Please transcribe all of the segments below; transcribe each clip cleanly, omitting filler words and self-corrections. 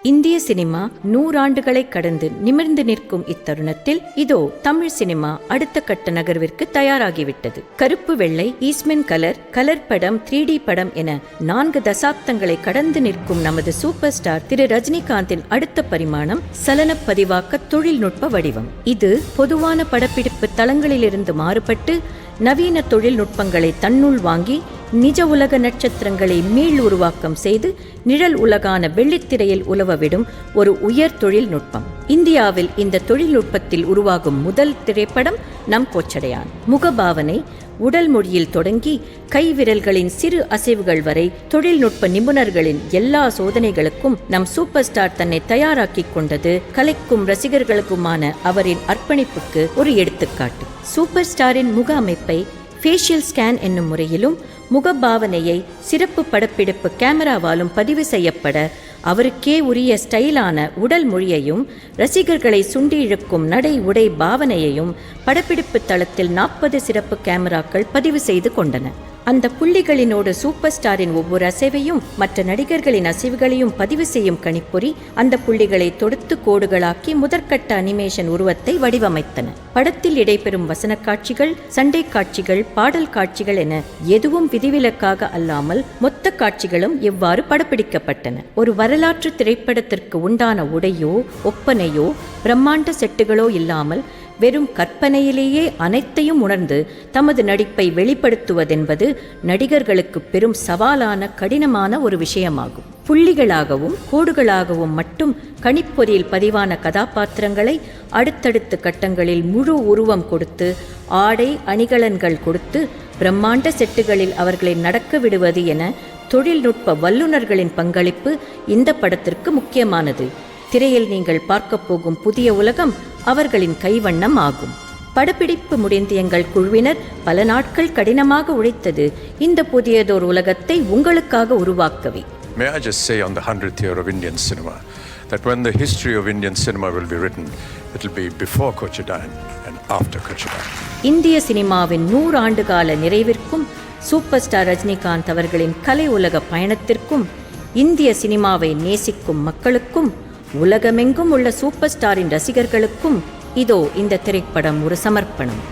இந்திய சினிமா 100 ஆண்டுகளை கடந்து நிமிர்ந்து நிற்கும் இத்தருணத்தில் இதோ தமிழ் சினிமா அடுத்த கட்ட நகர்விற்கு தயாராகிவிட்டது. கருப்பு வெள்ளை, ஈஸ்மென் கலர், கலர் படம், 3D படம் என 4 தசாப்தங்களை கடந்து நிற்கும் நமது சூப்பர் ஸ்டார் திரு ரஜினிகாந்தின் அடுத்த பரிமாணம் சலன பதிவாக்க தொழில்நுட்ப வடிவம். இது பொதுவான படப்பிடிப்பு தளங்களிலிருந்து மாறுபட்டு நவீன தொழில்நுட்பங்களை தன்னுள் வாங்கி நிஜ உலக நட்சத்திரங்களை மீள் உருவாக்கம் செய்து நிழல் உலகான வெள்ளித்திரையில் உலவவிடும் ஒரு உயர் தொழில்நுட்பம். இந்தியாவில் இந்த தொழில்நுட்பத்தில் உருவாகும் முதல் திரைப்படம் நம் கோச்சடையான். முகபாவனை, உடல் மொழியில் தொடங்கி கைவிரல்களின் சிறு அசைவுகள் வரை தொழில்நுட்ப நிபுணர்களின் எல்லா சோதனைகளுக்கும் நம் சூப்பர் ஸ்டார் தன்னை தயாராக்கிக் கொண்டது கலைக்கும் ரசிகர்களுக்குமான அவரின் அர்ப்பணிப்புக்கு ஒரு எடுத்துக்காட்டு. சூப்பர் ஸ்டாரின் முக அமைப்பை ஃபேஷியல் ஸ்கேன் என்னும் முறையிலும் முகபாவனையை சிறப்பு படப்பிடிப்பு கேமராவாலும் பதிவு செய்யப்பட அவருக்கே உரிய ஸ்டைலான உடல் மொழியையும் ரசிகர்களை சுண்டி இழுக்கும் நடை உடை பாவனையையும் படப்பிடிப்பு தளத்தில் 40 சிறப்பு கேமராக்கள் பதிவு செய்து கொண்டன. அந்த புள்ளிகளினோடு சூப்பர் ஸ்டாரின் ஒவ்வொரு அசைவையும் மற்ற நடிகர்களின் அசைவுகளையும் பதிவு செய்யும் கணிப்பொறி அந்த புள்ளிகளை தொடுத்து கோடுகளாக்கி முதற்கட்ட அனிமேஷன் உருவத்தை வடிவமைத்தன. படத்தில் இடைபெறும் வசன காட்சிகள், சண்டை காட்சிகள், பாடல் காட்சிகள் என எதுவும் விதிவிலக்காக அல்லாமல் மொத்த காட்சிகளும் எவ்வாறு படப்பிடிக்கப்பட்டன. ஒரு வரலாற்று திரைப்படத்திற்கு உண்டான உடையோ ஒப்பனையோ பிரம்மாண்ட செட்டுகளோ இல்லாமல் வெறும் கற்பனையிலேயே அனைத்தையும் உணர்ந்து தமது நடிப்பை வெளிப்படுத்துவதென்பது நடிகர்களுக்கு பெரும் சவாலான கடினமான ஒரு விஷயமாகும். புள்ளிகளாகவும் கோடுகளாகவும் மட்டும் கணிப்பொறியில் பதிவான கதாபாத்திரங்களை அடுத்தடுத்த கட்டங்களில் முழு உருவம் கொடுத்து ஆடை அணிகலன்கள் கொடுத்து பிரம்மாண்ட செட்டுகளில் அவர்களை நடக்க விடுவது என தொழில்நுட்ப வல்லுநர்களின் பங்களிப்பு இந்த படத்திற்கு முக்கியமானது. திரையில் நீங்கள் பார்க்க போகும் புதிய உலகம் அவர்களின் கைவண்ணம் ஆகும். படப்பிடிப்பு முடிந்த எங்கள் குழுவினர் பல நாட்கள் கடினமாக உழைத்தது இந்த புதியதோர் உலகத்தை உங்களுக்காக உருவாக்கவே. May I just say on the 100th year of Indian cinema that when the history of Indian cinema will be written, it will be before Kochadayan and after Kochadayan. இந்திய சினிமாவின் 100 ஆண்டு கால நிறைவிற்கும் சூப்பர் ஸ்டார் ரஜினிகாந்த் அவர்களின் கலை உலக பயணத்திற்கும் இந்திய சினிமாவை நேசிக்கும் மக்களுக்கும் உலகமெங்கும் உள்ள சூப்பர் ஸ்டாரின் ரசிகர்களுக்கும் இதோ இந்த திரைப்படம் ஒரு சமர்ப்பணம்.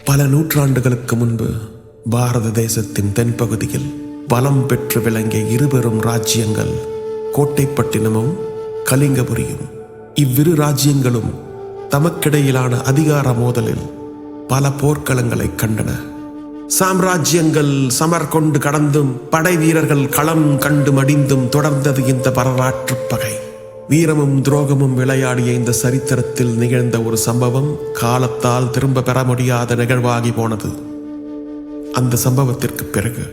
பல நூற்றாண்டுகளுக்கு முன்பு பாரத தேசத்தின் தென்பகுதியில் பலம் பெற்று விளங்கிய இருபெரும் ராஜ்யங்கள் கோட்டைப்பட்டினமும் கலிங்கபுரியும். இவ்விரு ராஜ்யங்களும் தமக்கிடையிலான அதிகார மோதலில் பல போர்க்களங்களை கண்டன. சாம்ராஜ்யங்கள் சமர் கொண்டு கடந்தும் படை வீரர்கள் களம் கண்டு மடிந்தும் தொடர்ந்தது இந்த வரலாற்று பகை. வீரமும் துரோகமும் விளையாடிய இந்த சரித்திரத்தில் நிகழ்ந்த ஒரு சம்பவம் காலத்தால் திரும்ப பெற முடியாத நிகழ்வாகி போனது. அந்த சம்பவத்திற்கு பிறகு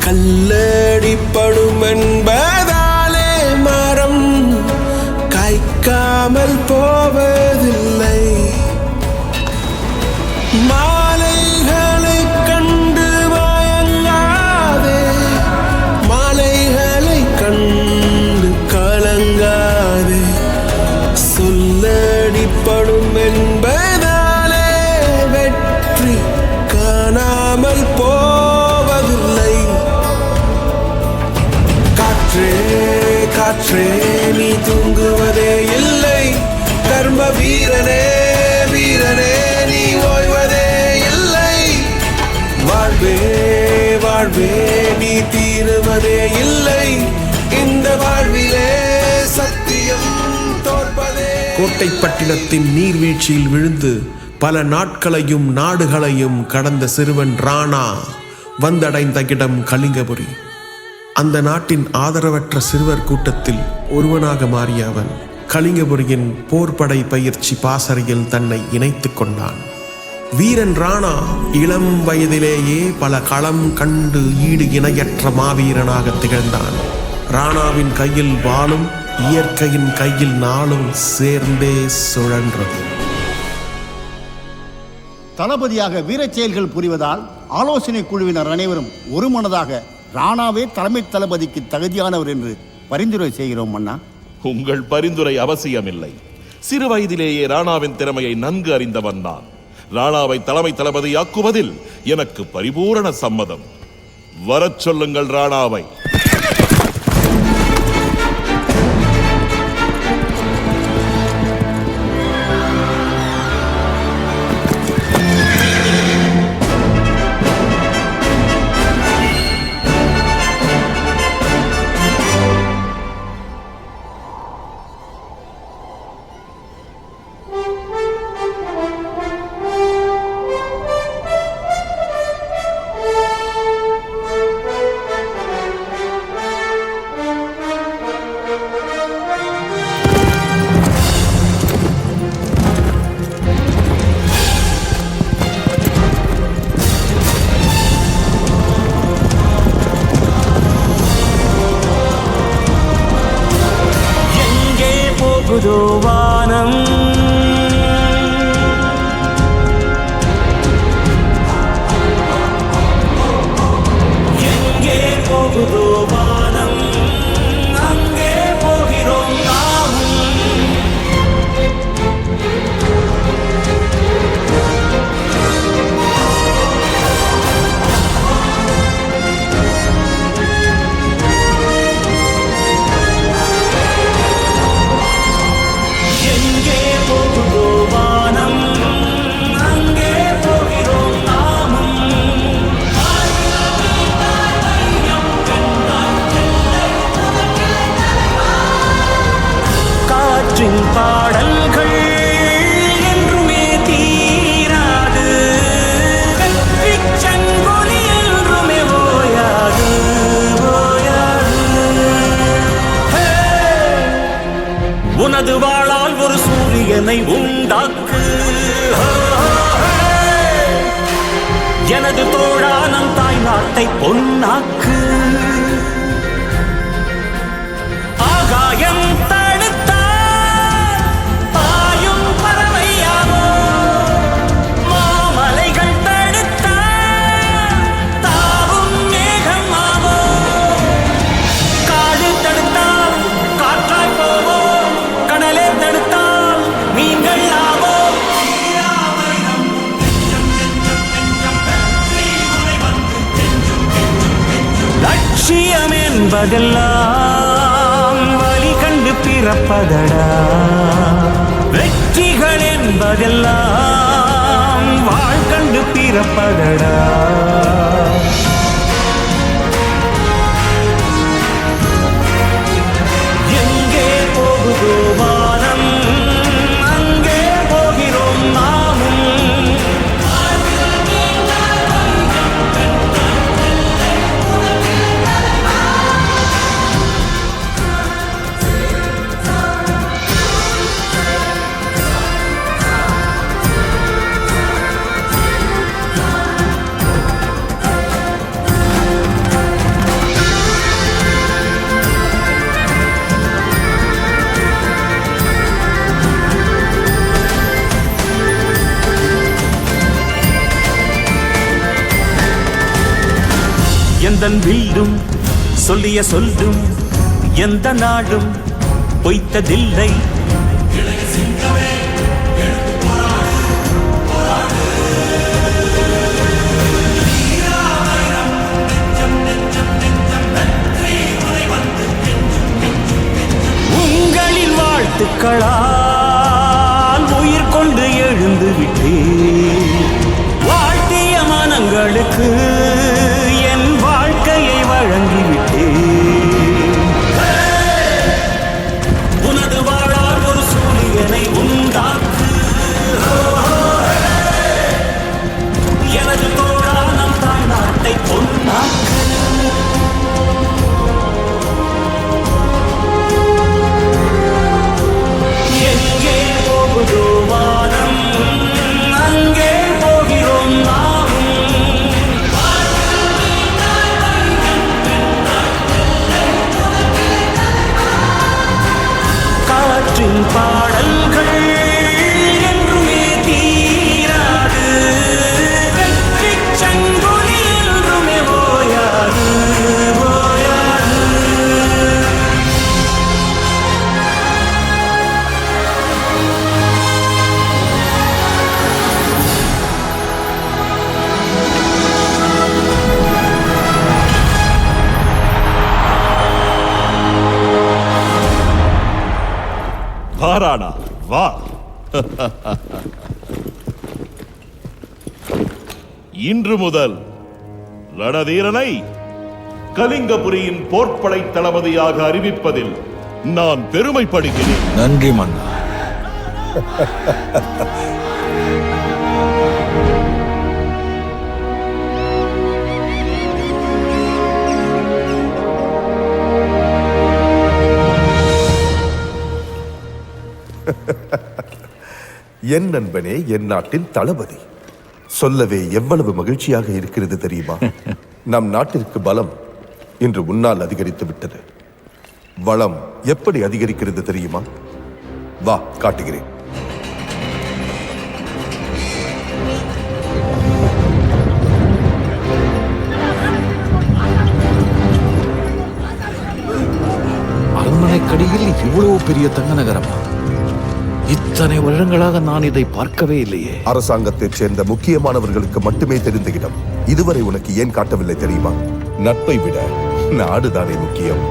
கல்லடிப்படும் என்பதாலே மரம் காய்க்காமல் போவதில்லை. மாலைகளை கண்டு மயங்காதே, மாலைகளை கண்டு கலங்காதே. சொல்லடிப்படும் என்பதாலே வெற்றி காணாமல் போவதில்லை. காற்றே நீ தூங்குவதே இல்லை, கர்ம வீரனே வீரனே நீ ஓய்வதே இல்லை. வாழ்வே வாழ்வே நீ தீருவதே இல்லை, இந்த வாழ்விலே சத்தியம் தோற்பதே. கோட்டைப்பட்டினத்தின் நீர்வீழ்ச்சியில் விழுந்து பல நாட்களையும் நாடுகளையும் கடந்த சிறுவன் ராணா வந்தடைந்த இடம் கலிங்கபுரி. அந்த நாட்டின் ஆதரவற்ற சிறுவர் கூட்டத்தில் ஒருவனாக மாறிய அவன் கலிங்கபுரியின் போர்படை பயிற்சி பாசறையில் தன்னை இணைத்துக் கொண்டான். வீரன் ராணா இளம் வயதிலேயே பல களம் கண்டு ஈடு இணையற்ற மாவீரனாக திகழ்ந்தான். ராணாவின் கையில் வாளும் இயற்கையின் கையில் நாளும் சேர்ந்தே சுழன்றது. தளபதியாக வீரச் செயல்கள் புரிவதால் ஆலோசனை குழுவினர் அனைவரும் ஒருமனதாக ராணாவே தலைமை தளபதிக்கு தகுதியானவர் என்று பரிந்துரை செய்கிறோம் அண்ணா. உங்கள் பரிந்துரை அவசியமில்லை. சிறு வயதிலேயே ராணாவின் திறமையை நன்கு அறிந்தவன் நான். ராணாவை தலைமை தளபதியாக்குவதில் எனக்கு பரிபூரண சம்மதம். வரச் சொல்லுங்கள் ராணாவை. சூரியனை உண்டாக்கு. எனது தோழா நம் தாய் நாட்டை பொன்னாக்கு. ஆகாயம் தடுத்தால் பாயும் பறவையாவோ, மாமலைகள் தடுத்தால் தாவும் மேகமாவோ, காடு தடுத்தால் காற்றாய் போவோம், கடலே தடுத்தால் மீன்கள் ஆவோம். லட்சியம் என்பதெல்லாம் வழி கண்டு பிறப்பதடா, வெற்றிகள் என்பதெல்லாம் வாழ் கண்டு பிறப்பதடா. எங்கே போகுதோ வானம், அங்கே போகிறோம் நாமும். எந்தன் வில்லும் சொல்லிய சொல்லும் எந்த நாடும் பொய்த்ததில்லை. உங்களின் வாழ்த்துக்களால் உயிர் கொண்டு எழுந்து விட்டேன். வாழ்த்திய மனங்களுக்கு என் வாழ்க்கையை வழங்கிவிட்டேன். உனது வாழால் ஒரு சூரியனை உண்டாக்கு. எனது தோழா நம் தாய் நாட்டை பொன்னாக்கு. எங்கே போகுதோ வானம், அங்கே போகிறோம் நாமும். காற்றின் பாடல்கள் என்றுமே தீராது, வெற்றிச் சங்கொலி என்றுமே ஓயாது, ஓயாது. வாரானா வா. இன்று முதல் ரணதீரனை கலிங்கபுரியின் போர்ப்படை தளபதியாக அறிவிப்பதில் நான் பெருமைப்படுகிறேன். நன்றி மன்னா. என் நண்பனே, என் நாட்டின் தளபதி. சொல்லவே எவ்வளவு மகிழ்ச்சியாக இருக்கிறது தெரியுமா? நம் நாட்டிற்கு பலம் இன்று உன்னால் அதிகரித்து விட்டது. வளம் எப்படி அதிகரிக்கிறது தெரியுமா? வா காட்டுகிறேன். அரண்மனைக்கடியில் இவ்வளவு பெரிய தங்க நகரமா? இத்தனை வருடங்களாக நான் இதை பார்க்கவே இல்லையே. அரசாங்கத்தைச் சேர்ந்த முக்கியமானவர்களுக்கு மட்டுமே தெரிந்த இடம். இதுவரை உனக்கு ஏன் காட்டவில்லை தெரியுமா? நட்பை விட நாடுதானே முக்கியம்.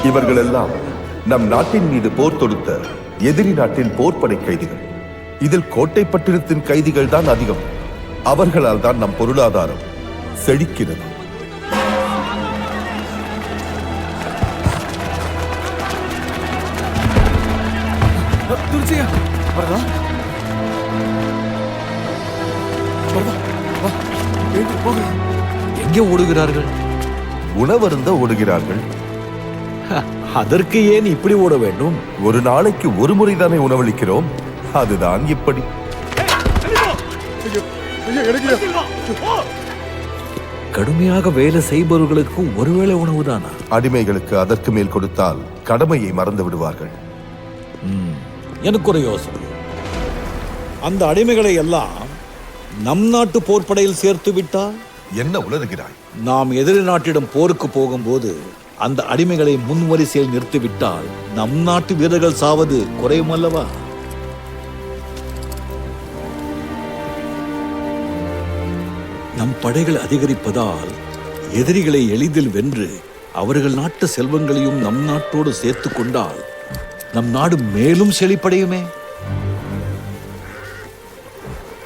இவர்கள் எல்லாம் நம் நாட்டின் மீது போர் தொடுத்த எதிரி நாட்டின் போர்ப்படை கைதிகள். இதில் கோட்டை பட்டினத்தின் கைதிகள் தான் அதிகம். அவர்களால் தான் நம் பொருளாதாரம் செழிக்கிறது. எங்கே ஓடுகிறார்கள்? உணவருந்த ஓடுகிறார்கள். அதற்கு ஏன் இப்படி ஓட வேண்டும்? ஒரு நாளைக்கு ஒரு முறைதானே உணவளிக்கிறோம், அதுதான் இப்படி. கடுமையாக வேலை செய்பவர்களுக்கு ஒருவேளை உணவுதானா? அடிமைகளுக்கு அதற்கு மேல் கொடுத்தால் கடமையை மறந்து விடுவார்கள். எனக்கு ஒரு யோசனை. அந்த அடிமைகளை எல்லாம் நம் நாட்டு போர்ப்படையில் சேர்த்து விட்டால்? என்ன உளறுகிறாய்? நாம் எதிரி நாட்டிடம் போருக்கு போகும்போது அந்த அடிமைகளை முன்வரிசையில் நிறுத்திவிட்டால் நம் நாட்டு வீரர்கள் சாவது குறையும் அல்லவா? நம் படைகள் அதிகரிப்பதால் எதிரிகளை எளிதில் வென்று அவர்கள் நாட்டு செல்வங்களையும் நம் நாட்டோடு சேர்த்து கொண்டால் நம் நாடு மேலும் செழிப்படையுமே.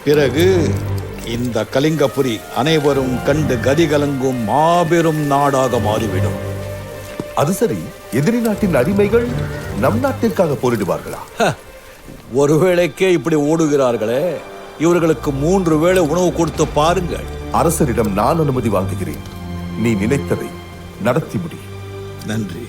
பிறகு இந்த கலிங்கபுரி அனைவரும் கண்டு கதிகலங்கும் மாபெரும் நாடாக மாறிவிடும். அது சரி, எதிரி நாட்டின் அடிமைகள் நம் நாட்டிற்காக போரிடுவார்களா? ஒருவேளைக்கே இப்படி ஓடுகிறார்களே, இவர்களுக்கு 3 வேளை உணவு கொடுத்து பாருங்கள். அரசரிடம் நான் அனுமதி வாங்குகிறேன். நீ நினைத்ததை நடத்தி முடி. நன்றி.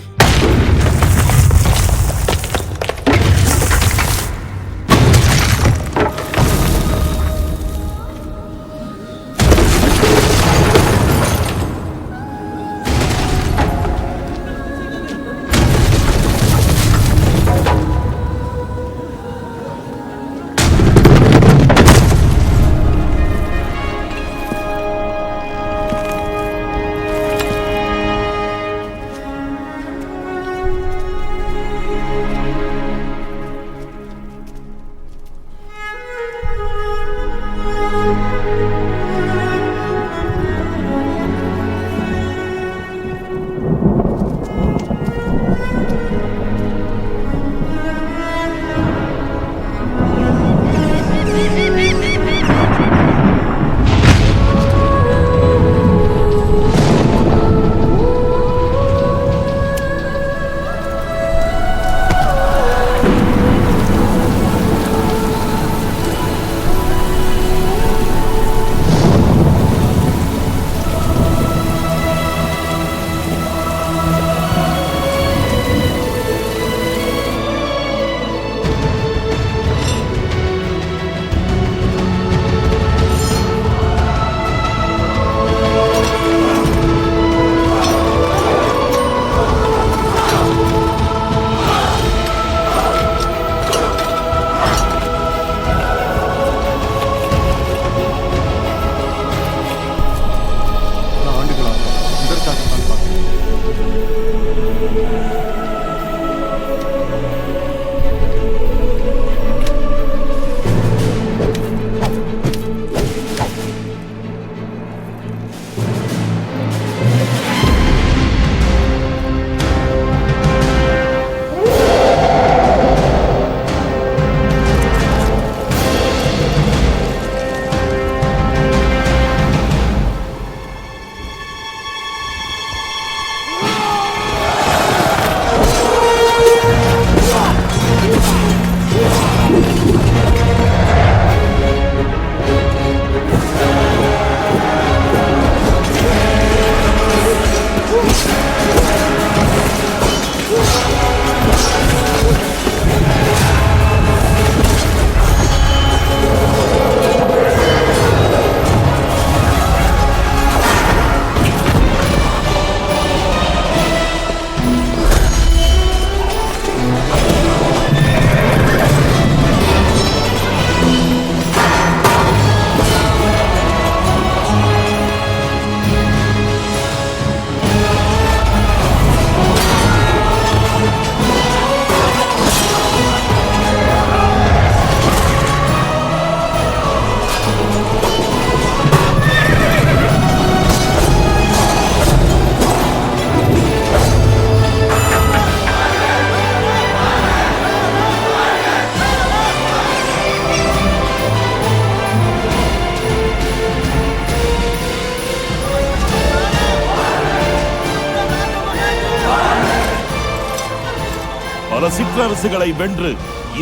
சிற்றரசுகளை வென்று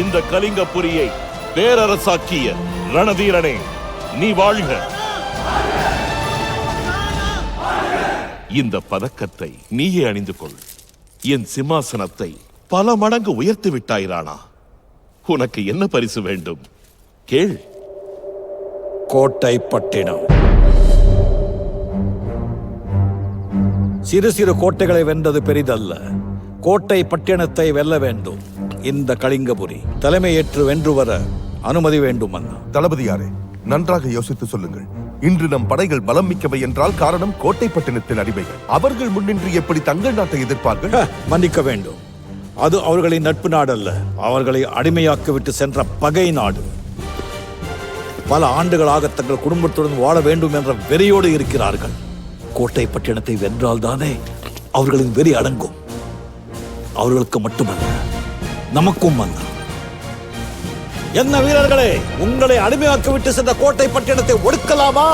இந்த கலிங்கபுரியை பேரரசாக்கிய ரணதீரனே, நீ வாழ்க. இந்த பதக்கத்தை நீயே அணிந்து கொள். என் சிம்மாசனத்தை பல மடங்கு உயர்த்தி விட்டாய் ராணா. உனக்கு என்ன பரிசு வேண்டும்? கேள். கோட்டை பட்டினம். சிறு சிறு கோட்டைகளை வென்றது பெரிதல்ல. கோட்டை பட்டினத்தை வெல்ல வேண்டும். இந்த கலிங்கபுரி தலைமையேற்று வென்று வர அனுமதி வேண்டும் அண்ணா. தளபதியாரே, நன்றாக யோசித்து சொல்லுங்கள். இன்று நம் படைகள் பலம் மிக்கவை என்றால் காரணம் கோட்டை பட்டினத்தின் அடிமைகள். அவர்கள் முன்னின்று எப்படி தங்கள் நாட்டை எதிர்ப்பார்கள்? மன்னிக்க வேண்டும். அது அவர்களின் நட்பு நாடு அல்ல. அவர்களை அடிமையாக்கிவிட்டு சென்ற பகை நாடு. பல ஆண்டுகளாக தங்கள் குடும்பத்துடன் வாழ வேண்டும் என்ற வெறியோடு இருக்கிறார்கள். கோட்டை பட்டினத்தை வென்றால் தானே அவர்களின் வெறி அடங்கும். அவர்களுக்கு மட்டுமல்ல, நமக்கும் அல்ல. என்ன வீரர்களே, உங்களை அடிமையாக்கிவிட்டு சென்ற கோட்டை பட்டினத்தை ஒடுக்கலாமா?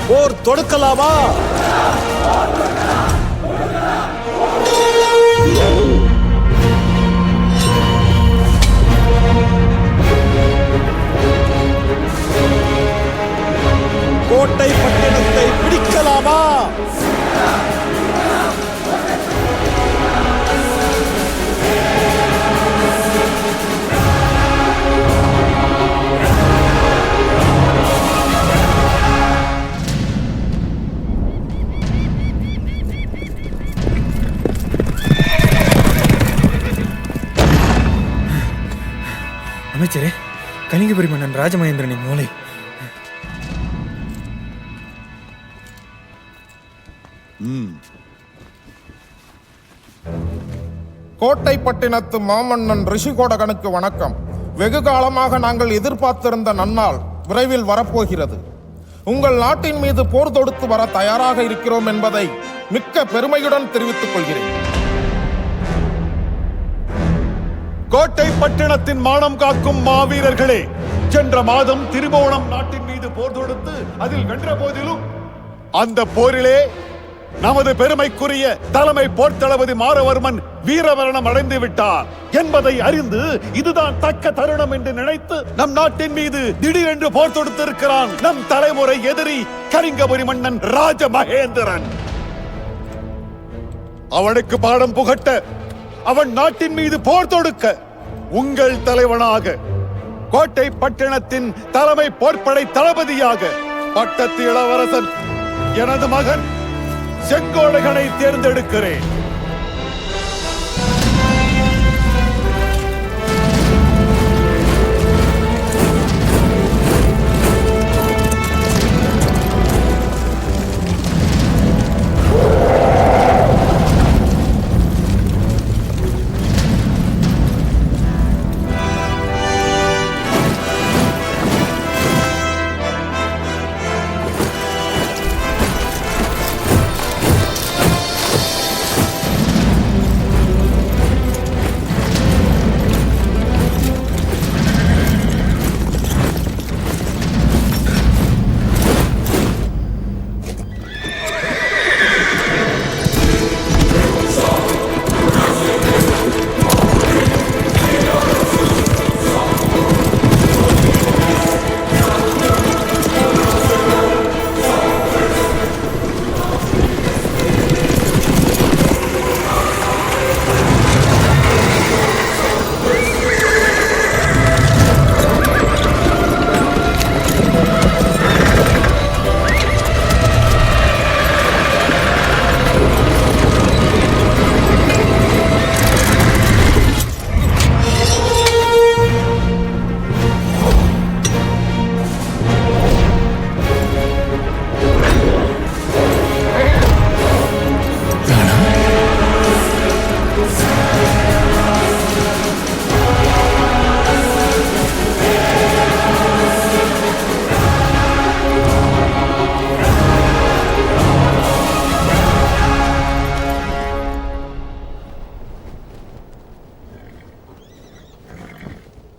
போர் தொடுக்கலாமா? கோட்டை பட்டினத்தை பிடிக்கலாமா? அமைச்சரே, கலிங்கபுரி மன்னன் ராஜமகேந்திரனின் மூளை. கோட்டை பட்டினத்து மாமன்னன் ரிஷிகோடகனுக்கு வணக்கம். வெகு காலமாக நாங்கள் எதிர்பார்த்திருந்த நன்னாள் விரைவில் வரப்போகிறது. உங்கள் நாட்டின் மீது போர் தொடுத்து வர தயாராக இருக்கிறோம் என்பதை மிக்க பெருமையுடன் தெரிவித்துக் கொள்கிறேன். கோட்டை பட்டினத்தின் மானம் காக்கும் மாவீரர்களே, சென்ற மாதம் திருபுவனம் நாட்டின் மீது போர் தொடுத்து அதில் வென்ற போதிலும் அந்த போரிலே நமது பெருமைக்குரிய தலைமை போர் தளபதி மாரவர்மன் வீரமரணம் அடைந்து விட்டார் என்பதை அறிந்து இதுதான் தக்க தருணம் என்று நினைத்து நம் நாட்டின் மீது திடீரென்று போர் தொடுத்திருக்கிறான் நம் தலைமுறை எதிரி கலிங்கபுரி மன்னன் ராஜமகேந்திரன். அவனுக்கு பாடம் புகட்ட, அவன் நாட்டின் மீது போர் தொடுக்க உங்கள் தலைவனாக, கோட்டை பட்டினத்தின் தலைமை போர்ப்படை தளபதியாக பட்டத்து இளவரசன் எனது மகன் செங்கோடைகளை தேர்ந்தெடுக்கிறேன்.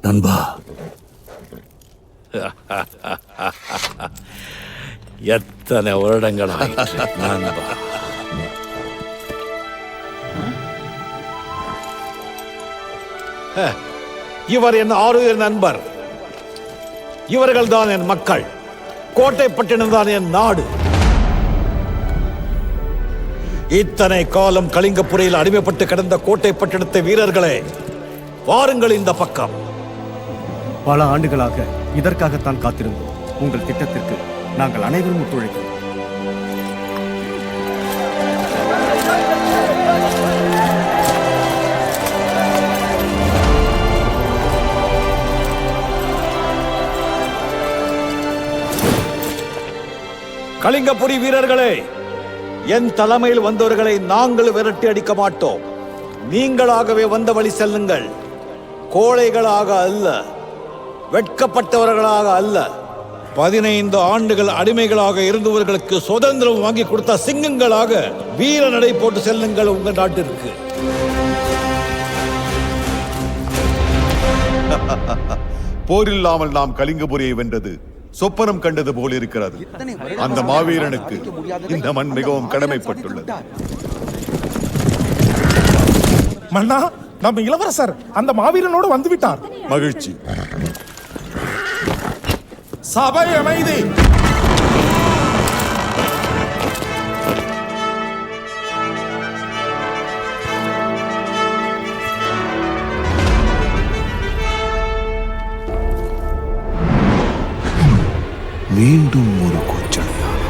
நண்பா, எத்தனை வருடங்கள் நண்பா. இவர் என் ஆருயிர் நண்பர். இவர்கள் தான் என் மக்கள். கோட்டைப்பட்டினம் தான் என் நாடு. இத்தனை காலம் கலிங்கபுரியில் அடிமைப்பட்டு கிடந்த கோட்டைப்பட்டினத்தை வீரர்களே, வாருங்கள் இந்த பக்கம். பல ஆண்டுகளாக இதற்காகத்தான் காத்திருந்தோம். உங்கள் திட்டத்திற்கு நாங்கள் அனைவரும் ஒத்துழைக்கிறோம். கலிங்கபுரி வீரர்களே, என் தலைமையில் வந்தவர்களை நாங்கள் விரட்டி அடிக்க மாட்டோம். நீங்களாகவே வந்த வழி செல்லுங்கள். கோழைகளாக அல்ல, வெட்கப்பட்டவர்களாக அல்ல. 15 ஆண்டுகள் அடிமைகளாக இருந்தவர்களுக்கு சுதந்திரம் வாங்கி கொடுத்த சிங்கங்களாக வீர நடை போட்டு செல்லுங்கள் உங்கள் நாட்டிற்கு. போரில்லாமல் நாம் கலிங்கபுரியை வென்றது சொப்பனம் கண்டது போல் இருக்கிறது. அந்த மாவீரனுக்கு இந்த மண் மிகவும் கடமைப்பட்டுள்ளது. மன்னா, நம்ம இளவரசர் அந்த மாவீரனோடு வந்து விட்டார். மகிழ்ச்சி. சபை அமைதி. மீண்டும் ஒரு கோச்சடையான்.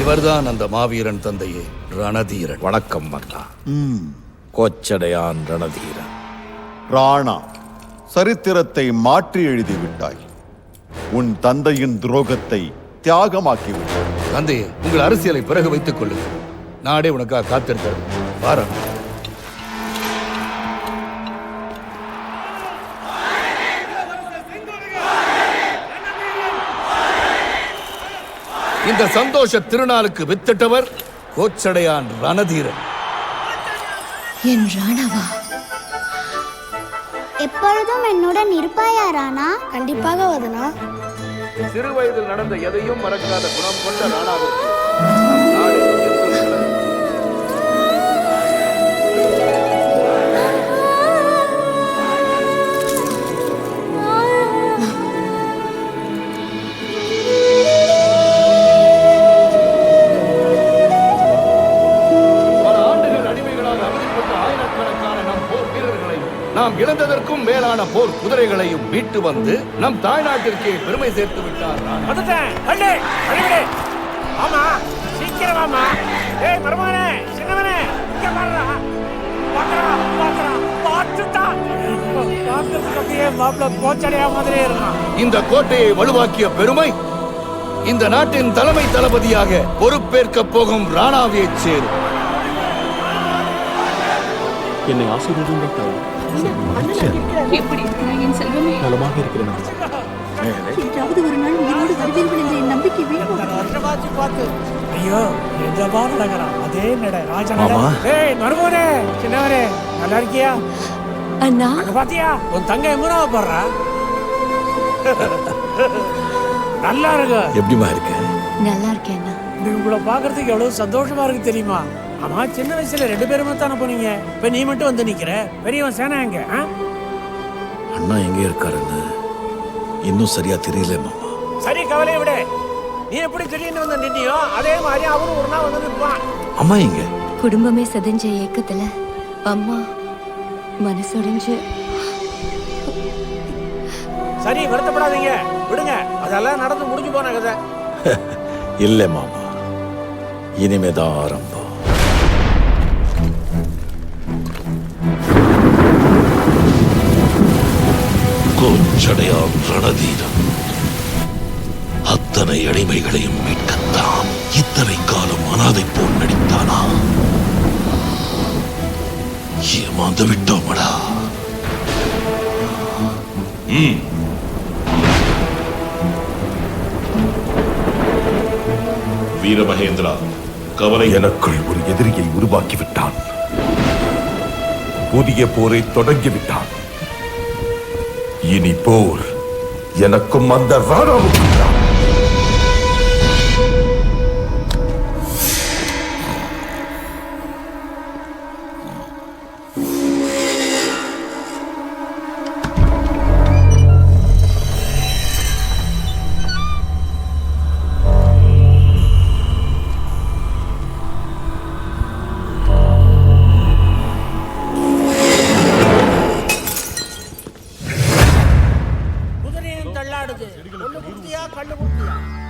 இவர்தான் அந்த மாவீரன் தந்தையே, ரணதீரன். வணக்கம் மன்னா. கோச்சடையான் ரணதீரன். ராணா, சரித்திரத்தை மாற்றி எழுதிவிட்டாய். உன் தந்தையின் துரோகத்தை தியாகமாக்கிவிட்டாய். தந்தையே, உங்கள் அரசியலை பிறகு வைத்துக் கொள்ளுங்கள். நாடே உனக்காக காத்திருக்கிறது. வாரம் இந்த சந்தோஷ திருநாளுக்கு வித்திட்டவர் கோச்சடையான் ரணதீரன். என் ராணாவா? எப்பொழுதும் என்னுடன் இருப்பாயா ராணா? கண்டிப்பாக வதனா. சிறு வயதில் நடந்த எதையும் மறக்காத குணம் கொண்ட ராணாவிற்கு நாம் இழந்ததற்கும் மேலான போர் குதிரைகளையும் மீட்டு வந்து நம் தாய்நாட்டிற்கே பெருமை சேர்த்து விட்டார். ஆமா, சீக்கிரம் ஆமா. ஏய் மருமகனே, சின்னவனே, இங்க பாருடா. பாக்கறா, பாத்துட்டா. பாக்கிறதுக்கு அப்படியே மாப்ள கோச்சடையா மாதிரியே இருக்கான். இந்த கோட்டையை வலுவாக்கிய பெருமை இந்த நாட்டின் தலைமை தளபதியாக பொறுப்பேற்க போகும் ராணாவை சேரும். என்னை ஆசீர்வதிங்கள் தாய். எப்படி இருக்கிறாய் என் செல்வமே? நலமாக இருக்கிறேன். என்றாவது ஒரு நாள் உயிரோடு வருவீர்கள் என்ற என் நம்பிக்கை வேண்டும். ஐயோ, இந்த பாரு நகரா, அதே நட ராஜா. ஏய் மருமகனே, சின்னவரே, நல்லா இருக்கியா? அண்ணா, அங்க பாத்தியா உன் தங்கை எங்கனாவ போறா? நல்லா இருக்கு. எப்படிமா இருக்க? நல்லா இருக்கேன் அண்ணா. உங்களை பாக்குறதுக்கு எவ்வளவு சந்தோஷமா இருக்கு தெரியுமா? ஆமா, சின்ன வயசுல 2 பேருமே தானே போனீங்க. இப்ப நீ மட்டும் வந்து நிக்கிற. பெரியவன் சேனா எங்க? அண்ணா எங்க இருக்காருன்னு இன்னும் சரியா தெரியல மாமா. சரி, கவலையை விட. நீ எப்படி திடீர்னு வந்து நின்னியோ அதே மாதிரி அவரும் ஒரு நாள் வந்து நிற்பான். அம்மா எங்க? குடும்பமே சதஞ்ச ஏக்கத்துல அம்மா மனசுடைஞ்சு. சரி, வருத்தப்படாதீங்க, விடுங்க. அதெல்லாம் நடந்து முடிஞ்சு போன கதை. இல்ல மாமா, இனிமேதான் ஆரம்பம். கோச்சடையான் ரணதீரன் அத்தனை அடிமைகளையும் மீட்கத்தான் இத்தனை காலம் அனாதை போல் நடித்தானா? ஏமாந்து விட்டோமடா. வீரமகேந்திரா, கவலை. எனக்குள் ஒரு எதிரியை உருவாக்கிவிட்டான். புதிய போரை தொடங்கிவிட்டான். இனி போர் எனக்கும் அந்த ராணாவுக்கும் தான்.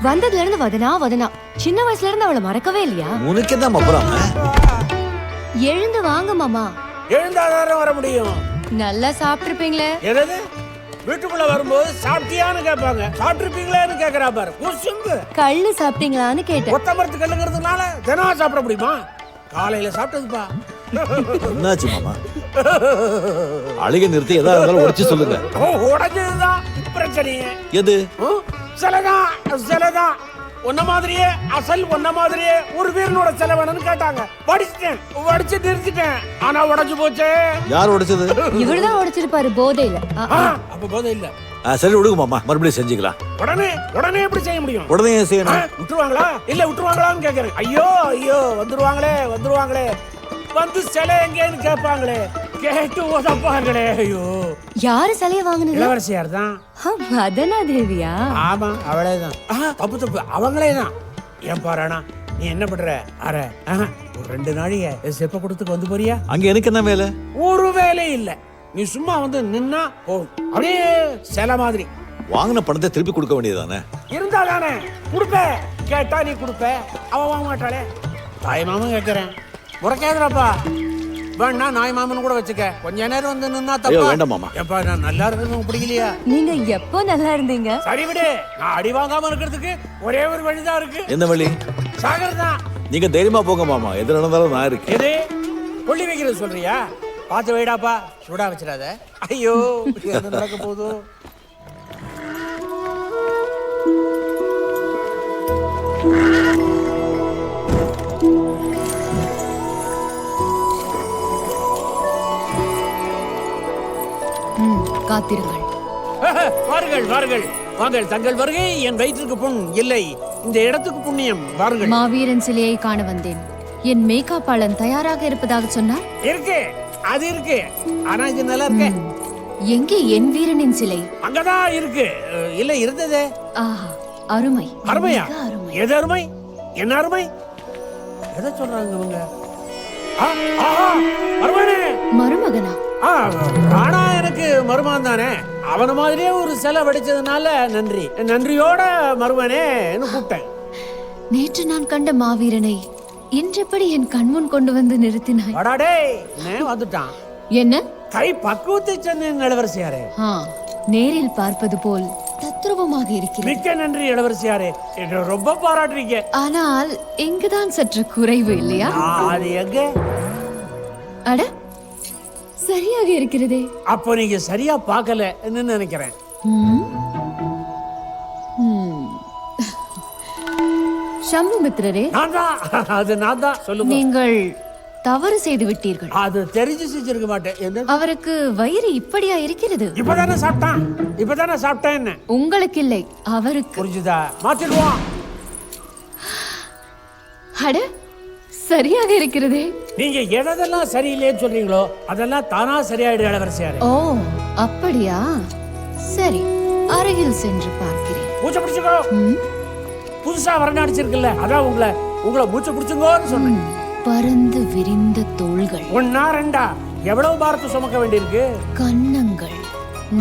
வந்ததுல இருந்து வதனா சின்ன வயசுல இருந்து அவளை மறக்கவே இல்லையா? உனக்கு தான் அப்புறம் எழுந்து வாங்க மாமா. எழுந்தாதாரம் வர முடியும். நல்லா சாப்பிட்டுருப்பீங்களே. எது வீட்டுக்குள்ள வரும்போது சாப்பிட்டியான்னு கேட்பாங்க. சாப்பிட்டுருப்பீங்களேன்னு கேட்கறா பாரு. கள்ளு சாப்பிட்டீங்களான்னு கேட்டேன். ஒத்தமரத்து கல்லுங்கிறதுனால தினம் சாப்பிட முடியுமா? காலையில சாப்பிட்டதுப்பா. என்னாச்சு மாமா? அழுகை நிறுத்தி எதா இருந்தாலும் உடைச்சு சொல்லுங்க. உடைஞ்சதுதான் பிரச்சனையே. எது? சிலதான் உன்ன மாதிரியே அசல் உன்ன மாதிரியே ஒரு வீரனோட சிலை வேணும்னு கேட்டாங்க. வடிச்சு நிறுத்திட்டேன். ஆனா உடைஞ்சு போச்சு. யார் உடைச்சது? இவர்தான் உடைச்சிருப்பாரு போதையில. அப்ப போதை இல்ல. சரி விடுங்க மாமா, மறுபடியும் செஞ்சுக்கலாம். உடனே எப்படி செய்ய முடியும்? உடனே செய்யணும். விட்டுருவாங்களா இல்ல விட்டுருவாங்களான்னு கேக்குறேன். ஐயோ வந்துருவாங்களே வந்து சிலை எங்கேன்னு கேட்பாங்களே. கேட்டு உதப்பாங்களே. ஐயோ யாரு சிலைய வாங்குனது? இளவரசியார் தான். வதனா தேவியா? ஆமா அவளேதான். தப்பு அவங்களேதான். ஏன் பாரானா நீ என்ன பண்ற? ஒரு 2 நாளைக்கு செப்ப கொடுத்துக்கு வந்து போறியா? அங்க எனக்கு என்ன வேலை? ஒரு வேலை இல்ல. நீ சும்மா வந்து நின்னா அப்படியே சிலை மாதிரி. வாங்கின பணத்தை திருப்பி கொடுக்க வேண்டியதானே? இருந்தா தானே கொடுப்ப. கேட்டா நீ கொடுப்ப. அவ வாங்க மாட்டாளே. தாய் மாமன் கேட்கிறேன். முறைக்காதுராப்பா. வேணா நாய் மாமன் கூட வச்சுக்க. கொஞ்ச நேரம் வந்து நின்னா தப்பா? வேண்டாம் மாமா. எப்பா நான் நல்லா இருக்கிறது பிடிக்கலையா? நீங்க எப்போ நல்லா இருந்தீங்க? சரி விடு. நான் அடி வாங்காம இருக்கிறதுக்கு ஒரே ஒரு வழிதான் இருக்கு. என்ன வழி? சாகர் தான். நீங்க தைரியமா போங்க மாமா, எது நடந்தாலும் நான் இருக்கேன். எது கொள்ளி வைக்கிறது சொல்றியா? பார்த்து வைடாப்பா, சூடா வச்சிடாத. ஐயோ என்ன நடக்க போதோ. காத்திருங்கள். வாருங்கள் வாங்கள். தங்கள் வருகை என் வயிற்றுக்கு புண் இல்லை, இந்த இடத்துக்கு புண்ணியம். வாருங்கள். மாவீரன் சிலையை காண வந்தேன். என் மேக்காப்பாளன் தயாராக இருப்பதாக சொன்னார். இருக்கு, அது இருக்கு. ஆனா இது நல்லா இருக்கு. எங்கே என் வீரனின் சிலை? அங்கதான் இருக்கு. இல்ல இருந்ததே. ஆஹா, அருமை. அருமையா? எது அருமை? என்ன அருமை? எதை சொல்றாங்க இவங்க? மருமகனா? ராணா எனக்கு மருமகன் தானே. அவன மாதிரியே ஒரு சிலை வடிச்சதுனால நன்றியோட மருமனே கூப்பிட்டேன். நேற்று நான் கண்ட மாவீரனை இன்றெப்படி என் கண்முன் கொண்டு வந்து நிறுத்தினாய்? வந்துட்டான். என்ன கை பக்குவத்தை சென்ன இளவரசியாரே. நேரில் பார்ப்பது போல் தத்ரூபமாக இருக்கிறது. மிக்க நன்றி இளவரசியாரே, ரொம்ப பாராட்டுறீங்க. ஆனால் இங்குதான் சற்று குறைவு இல்லையா? அது எங்க? அட சரியாக இருக்கிறதே. அப்போ நீங்க சரியா பார்க்கல நினைக்கிறேன். சம்புமித்திரரே, நான் தான். சொல்லுங்க. நீங்கள் தவறு செய்து விட்டீர்கள். அது தெரிஞ்சு செஞ்சிருக்க மாட்டேன். அவருக்கு வயிறு இப்படியா இருக்கிறது? இப்பதானே சாப்பிட்டான். என்ன உங்களுக்கு இல்லை, அவருக்கு. புரிஞ்சுதா? மாத்திடுவோம். அட சரியாக இருக்கிறதே. நீங்க எதெல்லாம் சரியில்லைன்னு சொல்றீங்களோ அதெல்லாம் தானா சரியாயிடு இளவரசியாரே. ஓ அப்படியா? சரி, அருகில் சென்று பார்க்கிறேன். மூச்சை பிடிச்சுக்கோ. புதுசா வரணடிச்சிருக்குல்ல, அதான் உங்களை மூச்சை பிடிச்சுங்கோன்னு சொன்னேன். பறந்து விரிந்த தோள்கள். 1 2 எவ்வளவு பாரத்தை சுமக்க வேண்டியிருக்கு. கன்னங்கள்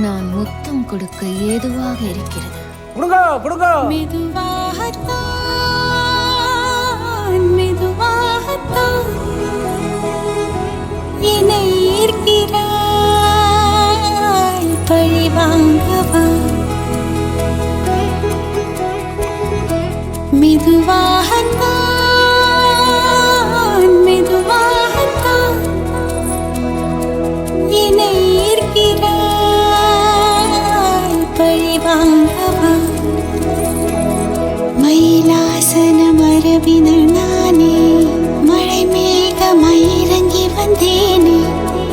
நான் முத்தம் கொடுக்க ஏதுவாக இருக்கிறது. கொடுங்க. மெதுவாகத்தான் என்னை ஈர்க்கிறாய், பழி வாங்கவா? மெதுவாகத்தான் என்னை ஈர்க்கிறாய், பழி வாங்கவா? மயிலாசன மரபினர் நானே, மழை மேகமயிறங்கி வந்தேனே,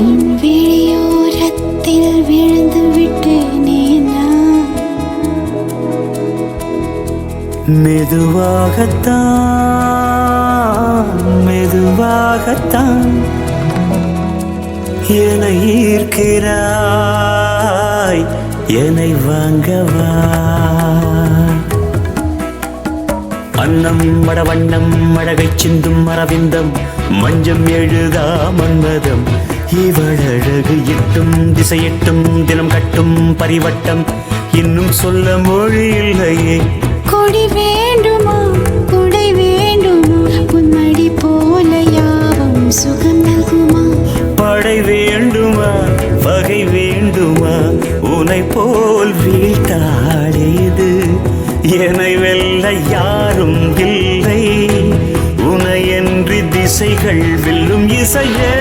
உன் விழியோரத்தில் விழுந்து விட்டேனே. மெதுவாகத்தான் என்னை ஈர்க்கிறாய், என்னை வாங்கவா. அன்னம் மடவண்ணம் அழகை சிந்தும் அரவிந்தம், மஞ்சம் எழுதா மன்மதம். இவள் அழகு எட்டும் திசையெட்டும் தினம் கட்டும் பரிவட்டம், இன்னும் சொல்ல மொழி இல்லையே. கொடி வேண்டுமா கொடை வேண்டுமா, உன்மடி போல யாவும் சுகம் நல்குமா. படை வேண்டுமா வகை வேண்டுமா, உனை போல் வீழ்த்தாடேது. என்னை வெல்ல யாரும் இல்லை, உனையன்றி திசைகள் வெல்லும் இசையே.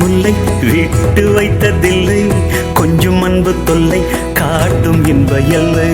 முல்லை விட்டு வைத்ததில்லை, கொஞ்சம் அன்பு தொல்லை காட்டும் இன்ப எல்லை.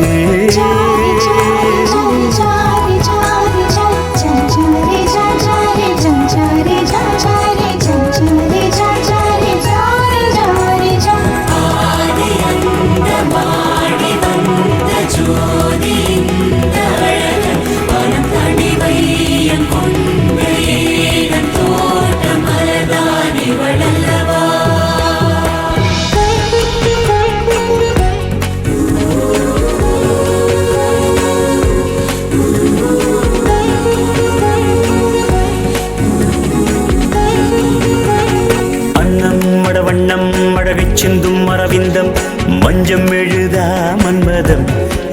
சிந்தும் அரவிந்தம், மஞ்சம் எழுதா மன்மதம்.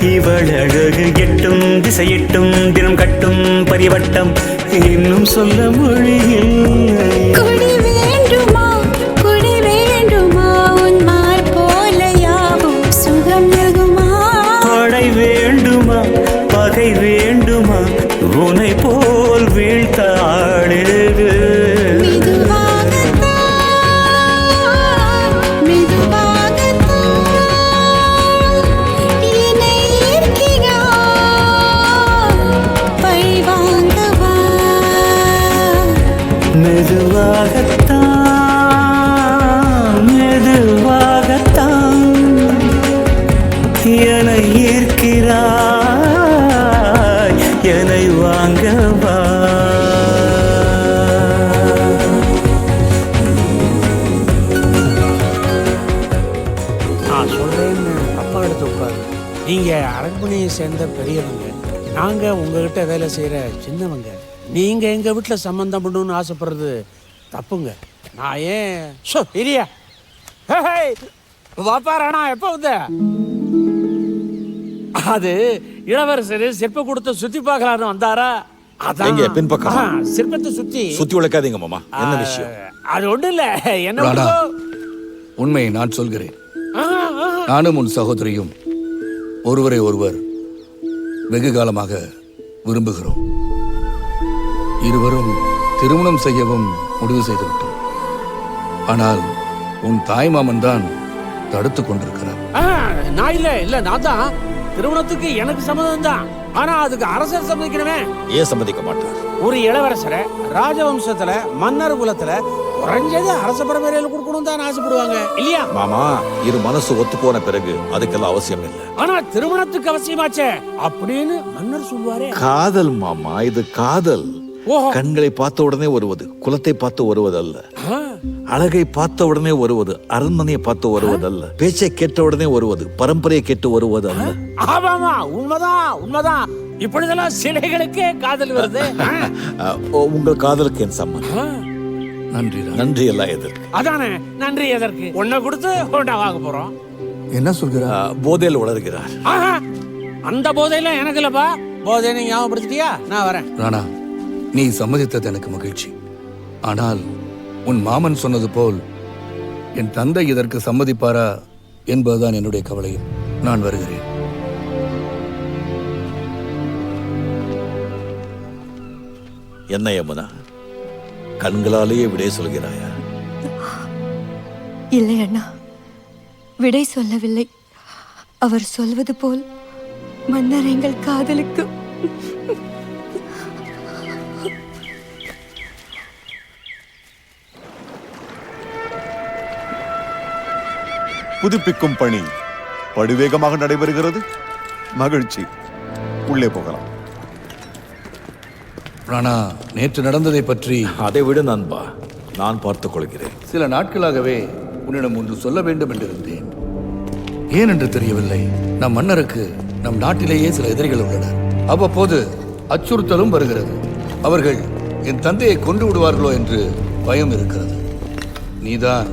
இவள் அழகு எட்டும் திசையெட்டும் தினம் கட்டும் பரிவட்டம், இன்னும் சொல்ல மொழியில். கொடி வேண்டுமா கொடி வேண்டுமா, உன்மால் போல யாவும் சுகம் நல்குமா. படை வேண்டுமா பகை வேண்டுமா, உனை போல் வீழ்த்தாடுது. மெதுவாகத்தான் மெதுவாகத்தான் என்னை ஈர்க்கிறாய், என்னை வாங்கவா. நான் சொல்றேன்னு அப்பா எடுத்து உட்காரு. நீங்க அரண்மனையை சேர்ந்த பெரியவங்க, நாங்க உங்ககிட்ட வேலை செய்யற சின்னவங்க. நீங்க எங்க வீட்டுல சம்பந்தம் பண்ணணும்னு ஆசைப்படுறது தப்புங்க. நான் ஏன் இரியா வாப்பா ராணா எப்ப வந்த? அது இளவரசர் சிற்ப கொடுத்த சுத்தி பார்க்கலான்னு வந்தாரா? அதான் பின்பக்கம் சிற்பத்தை சுத்தி உழைக்காதீங்க மாமா. என்ன விஷயம்? அது ஒண்ணு இல்ல. என்ன உண்மையை நான் சொல்கிறேன். நானும் உன் சகோதரியும் ஒருவரை ஒருவர் வெகு காலமாக விரும்புகிறோம். இருவரும் திருமணம் செய்யவும் முடிவு செய்துவிட்டோம். ஆனால் உன் தாய் மாமன் தான் தடுத்து கொண்டிருக்கிறார். நான் இல்ல நான் தான். திருமணத்துக்கு எனக்கு சம்மதம் தான். ஆனா அதுக்கு அரசர் சம்மதிக்கணுமே. ஏன் சம்மதிக்க மாட்டார்? ஒரு இளவரசரை ராஜவம்சத்துல மன்னர் குலத்துல குறைஞ்சது அரச பரம்பரையில கொடுக்கணும் தான் ஆசைப்படுவாங்க இல்லையா மாமா? இரு மனசு ஒத்து போன பிறகு அதுக்கெல்லாம் அவசியம் இல்லை. ஆனா திருமணத்துக்கு அவசியமாச்சே அப்படின்னு மன்னர் சொல்லுவாரே. காதல் மாமா, இது காதல். கண்களை பார்த்த உடனே வருவது, குலத்தை பார்த்து வருவது அல்ல. அழகை பார்த்த உடனே வருவது, அரண்மனையை பார்த்து வருவதல்ல. பேச்சை கேட்ட உடனே வருவது, பரம்பரையை கேட்டு வருவது அல்ல. ஆமாமா, உண்மைதான். இப்பொழுதெல்லாம் சிலைகளுக்கே காதல் வருது. உங்கள் காதலுக்கு என் சம்மதம். நன்றி எல்லாம் எதற்கு? அதானே, நன்றி எதற்கு? ஒன்ன கொடுத்து ஒன்ன வாங்க போறோம். என்ன சொல்கிறார்? போதையில் உளறுகிறார். அந்த போதையில எனக்கு இல்லப்பா. போதை நீ ஞாபகப்படுத்திட்டியா? நான் வரேன். ராணா, நீ சம்மதித்தது எனக்கு மகிழ்ச்சி. ஆனால் உன் மாமன் சொன்னது போல் என் தந்தை இதற்கு சம்மதிப்பாரா என்பதுதான் என்னுடைய கவலையும். நான் வருகிறேன். என்ன யமுனா, கண்களாலேயே விடை சொல்கிறாயா? இல்லை அண்ணா, விடை சொல்லவில்லை. அவர் சொல்வது போல் மன்னர் எங்கள் காதலுக்கு புதுப்பிக்கும் பணி படுவேகமாக நடைபெறுகிறது. மகிழ்ச்சி. உள்ளே போகலாம். ராணா, நேற்று நடந்ததை பற்றி அதை விட நண்பா, நான் பார்த்துக் கொள்கிறேன். சில நாட்களாகவே உன்னிடம் ஒன்று சொல்ல வேண்டும் என்றிருந்தேன். ஏன் என்று தெரியவில்லை. நம் மன்னருக்கு நம் நாட்டிலேயே சில எதிரிகள் உள்ளனர். அவ்வப்போது அச்சுறுத்தலும் வருகிறது. அவர்கள் என் தந்தையை கொண்டு விடுவார்களோ என்று பயம் இருக்கிறது. நீதான்.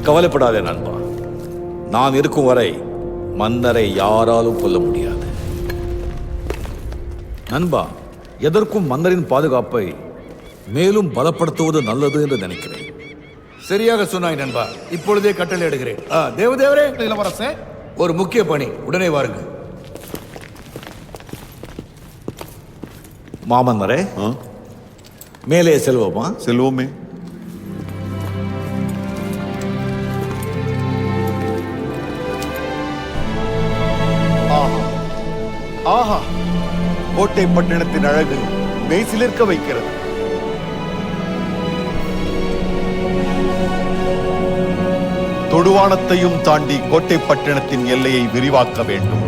கவலைப்படாதே நண்பா, நான் இருக்கும் வரை மன்னரை யாராலும் கொல்ல முடியாது. நண்பா, எதற்கும் மன்னரின் பாதுகாப்பை மேலும் பலப்படுத்துவது நல்லது என்று நினைக்கிறேன். சரியாக சொன்னாய் நண்பா. இப்பொழுதே கட்டளை எடுக்கிறேன். தேவதேவரே, இளவரசே, ஒரு முக்கிய பணி, உடனே வாருங்கள். மாமன்னரே, மேலே செல்வோமா? செல்வோமே. ஆஹா, கோட்டை பட்டணத்தின் அழகு மெய்சிலிர்க்க வைக்கிறது. தொடுவானத்தையும் தாண்டி கோட்டை பட்டணத்தின் எல்லையை விரிவாக்க வேண்டும்.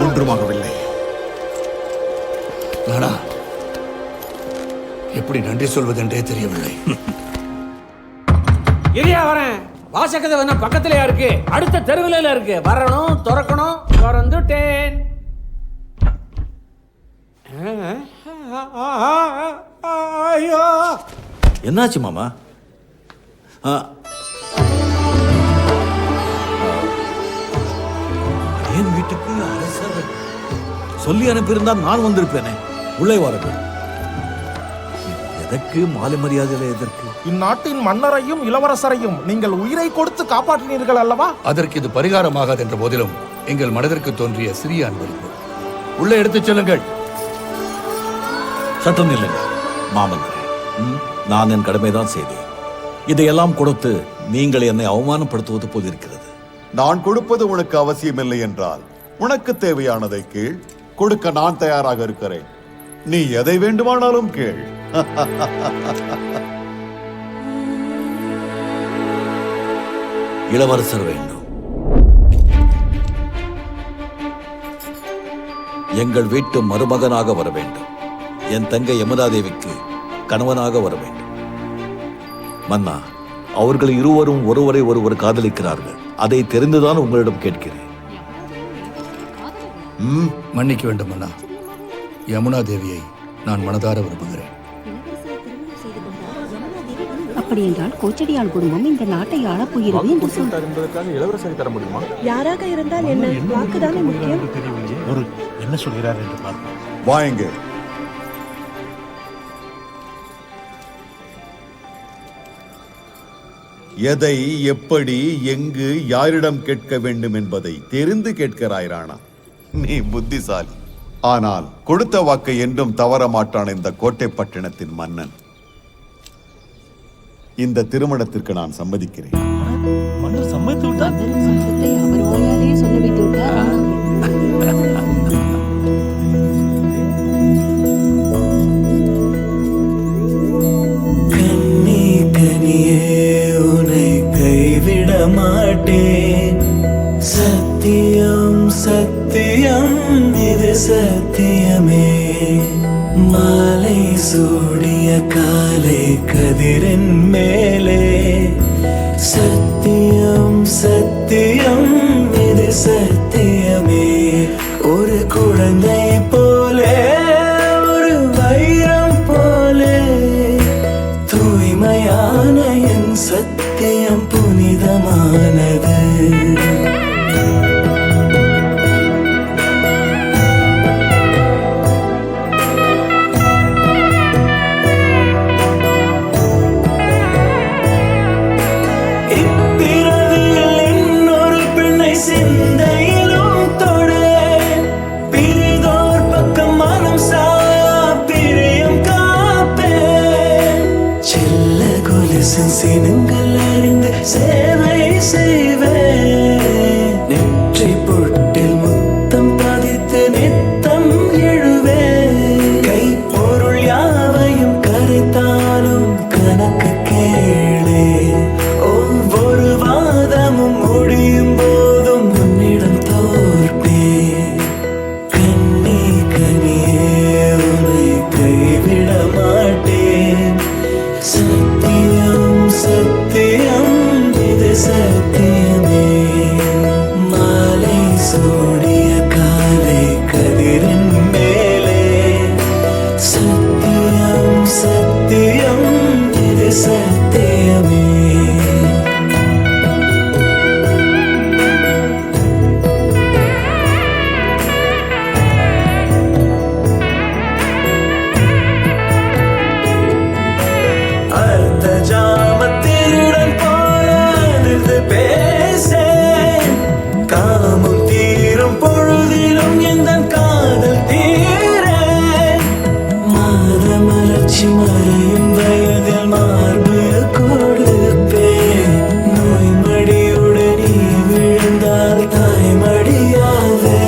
ஒன்றுமாகவில்லை. எப்படி நன்றி சொல்வதென்றே தெரியவில்லை. இரியா வரேன். வாசக்கதை வேணா பக்கத்திலேயா இருக்கு, அடுத்த தெருவில இருக்கு. வரணும், திறக்கணும். திறந்துட்டேன். என்னாச்சு மாமா? என் வீட்டுக்கு அரசர் சொல்லி அனுப்பியிருந்தால் நான் வந்திருப்பேனே. உள்ளே வாருங்கள். எதற்கு மாலை மரியாதையில? எதற்கு? இந்நாட்டின் மன்னரையும் இளவரசரையும் நீங்கள் உயிரை கொடுத்து காப்பாற்றினீர்கள் அல்லவா? அதற்கு இது பரிகாரமாகாது என்ற போதிலும் எங்கள் மனதிற்கு தோன்றிய சிறிய அன்பளிப்பு. உள்ளே எடுத்துச் செல்லுங்கள். சட்டம் இல்லைங்க மாமன்னரே, நான் என் கடமைதான் செய்தேன். இதையெல்லாம் கொடுத்து நீங்கள் என்னை அவமானப்படுத்துவது போல் இருக்கிறது. நான் கொடுப்பது உனக்கு அவசியமில்லை என்றால் உனக்கு தேவையானதை கேள். கொடுக்க நான் தயாராக இருக்கிறேன். நீ எதை வேண்டுமானாலும் கேள். இளவரசர் வேண்டும். எங்கள் வீட்டு மருமகனாக வர வேண்டும். என் தங்கை யமுனாதேவிக்கு கணவனாக வர வேண்டும். மன்னா, அவர்கள் இருவரும் ஒருவரை ஒருவர் காதலிக்கிறார்கள். அதை தெரிந்துதான் உங்களிடம் கேட்கிறேன். மன்னிக்க வேண்டும் அண்ணா. யமுனா தேவியை நான் மனதார விரும்புகிறேன். அப்படி என்றால் கோச்சடியால் குடும்பம் இந்த நாட்டை ஆளப் போகிறது என்று என்பதற்காக இளவரசரை தர முடியுமா? யாராக இருந்தால் என்ன, வாக்குதானே முக்கியம். ஒரு என்ன சொல்கிறார் என்று பார்ப்போம். வாங்க. எதை, எப்படி, எங்கு, யாரிடம் கேட்க வேண்டும் என்பதை தெரிந்து கேட்கிறாய் ராணா. நீ புத்திசாலி. ஆனால் கொடுத்த வாக்கை என்றும் தவற மாட்டான் இந்த கோட்டைப்பட்டினத்தின் மன்னன். இந்த திருமணத்திற்கு நான் சம்மதிக்கிறேன். சம்மதித்து விட்டார். அவர் வாயாலே சொல்ல வைத்து விட்டார். கண்ணி கனியே உன்னை கைவிட மாட்டேன். சத்தியம் சத்தியம் இது சத்தியமே. மாலை சூடிய காலை கதிரின் மேலே. சத்தியம் சத்தியம் இது சத்தியமே. ஒரு குழந்தை போலே ஒரு வைரம் போலே தூய்மையான என் சத்தியம் புனிதமானது. சினங்கள் அறிந்து சேவை செய்வேன். நெற்றி பொட்டில் முத்தம் பதித்து நித்தம் எழுவேன். கைப்பொருள் யாவையும் கரைத்தாலும் கணக்கு கேளே. ஒவ்வொரு வாதமும் முடியும் போதும் உன்னிடம் தோற்பேன். கண்ணி கனியே உன்னை கைவிட மாட்டேன். சத்தியம் சத்தியம் இது சத்தியமே. மாலை சூடிய காலை கதிரின் மேலே. சத்தியம் சத்தியம் இது சத்தியமே. ஜாமத்திருடன் போல அதிர்ந்து பேசேன். காமம் தீரும் பொழுதிலும் எந்த காதல் தீரேன். மாத மலர்ச்சி மறையும் வயதில் மார்பு கொடுப்பேன். நோய் மடியுடன் நீ விழுந்தால் தாய்மடியாவே.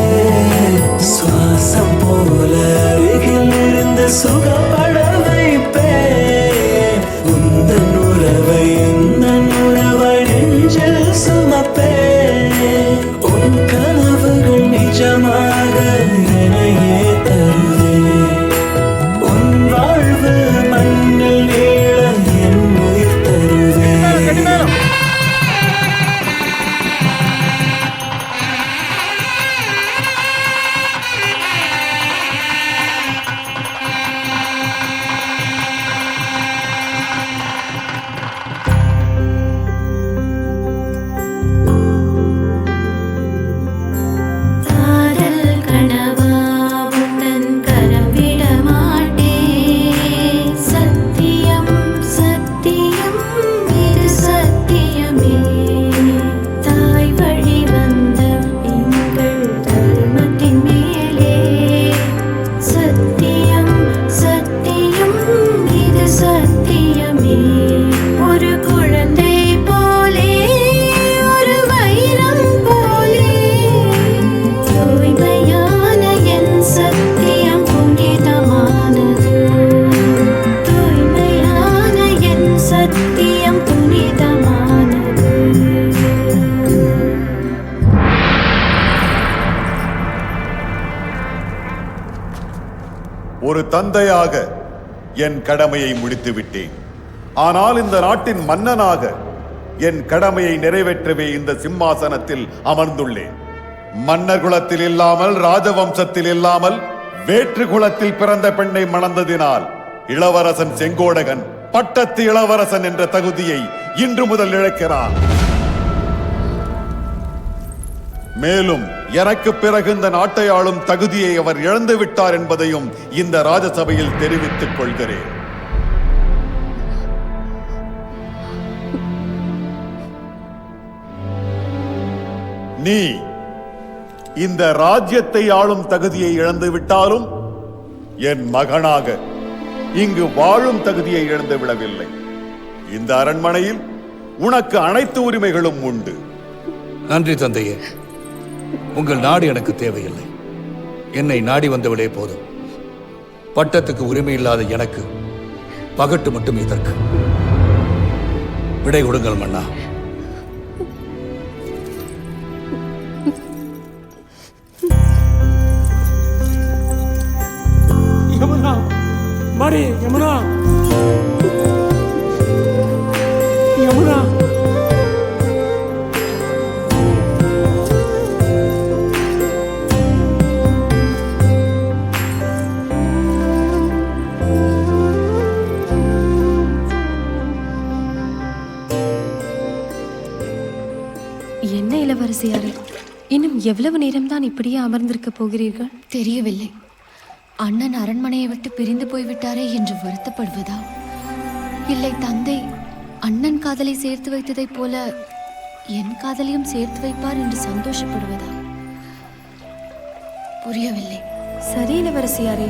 சுவாசம் போல அருகில் இருந்து சுகப்பட வைப்பேன். உந்தன் உறவை உந்தன் உறவை நெஞ்சில் சுமப்பேன். உன் கனவுகள் நிஜமாக என்னையே தருவேன். உன் வாழ்வு மண்ணில் நீள என் உயிர் தருவேன். ஒரு தந்தையாக என் கடமையை முடித்து விட்டேன். ஆனால் இந்த நாட்டின் மன்னனாக என் கடமையை நிறைவேற்றவே இந்த சிம்மாசனத்தில் அமர்ந்துள்ளேன். மன்னர் குலத்தில் இல்லாமல், ராஜவம்சத்தில் இல்லாமல், வேற்று குலத்தில் பிறந்த பெண்ணை மணந்ததினால் இளவரசன் செங்கோடகன் பட்டத்து இளவரசன் என்ற தகுதியை இன்று முதல் இழக்கிறான். மேலும் எனக்கு பிறகு இந்த நாட்டை ஆளும் தகுதியை அவர் இழந்து விட்டார் என்பதையும் இந்த ராஜசபையில் தெரிவித்துக் கொள்கிறேன். நீ இந்த ராஜ்யத்தை ஆளும் தகுதியை இழந்து விட்டாலும் என் மகனாக இங்கு வாழும் தகுதியை இழந்து விடவில்லை. இந்த அரண்மனையில் உனக்கு அனைத்து உரிமைகளும் உண்டு. நன்றி தந்தையே. உங்கள் நாடு எனக்கு தேவையில்லை. என்னை நாடி வந்தவளே போதும். பட்டத்துக்கு உரிமை இல்லாத எனக்கு பகட்டு மட்டும் இதற்கு. விடை கொடுங்கள் மன்னா. யமுனா, மாடி, யமுனா, யமுனா. என்ன இளவரசியாரே, இன்னும் எவ்வளவு நேரம்தான் இப்படியே அமர்ந்திருக்க போகிறீர்கள்? தெரியவில்லை. அண்ணன் அரண்மனையை விட்டு பிரிந்து போய்விட்டாரே என்று வருத்தப்படுவதா, இல்லை தந்தை அண்ணன் காதலை சேர்த்து வைத்ததைப் போல என் காதலையும் சேர்த்து வைப்பார் என்று சந்தோஷப்படுவதா? புரியவில்லை. சரி இளவரசியாரே,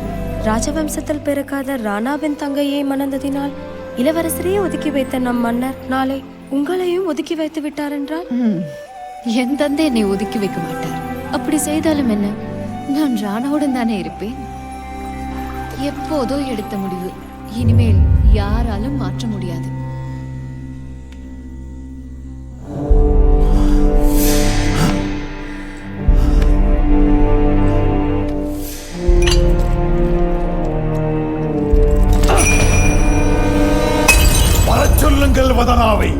ராஜவம்சத்தில் பிறக்காத ராணாவின் தங்கையை மணந்ததினால் இளவரசரையே ஒதுக்கி வைத்த நம் மன்னர் நாளை உங்களையும் ஒதுக்கி வைத்து விட்டார் என்றால்? என் தந்தை என்னை ஒதுக்கி வைக்க மாட்டார். அப்படி செய்தாலும் என்ன, நான் ராணாவுடன் தானே இருப்பேன். எப்போதோ எடுத்த முடிவு, இனிமேல் யாராலும் மாற்ற முடியாது. வரச் சொல்லுங்கள் வதனாவை.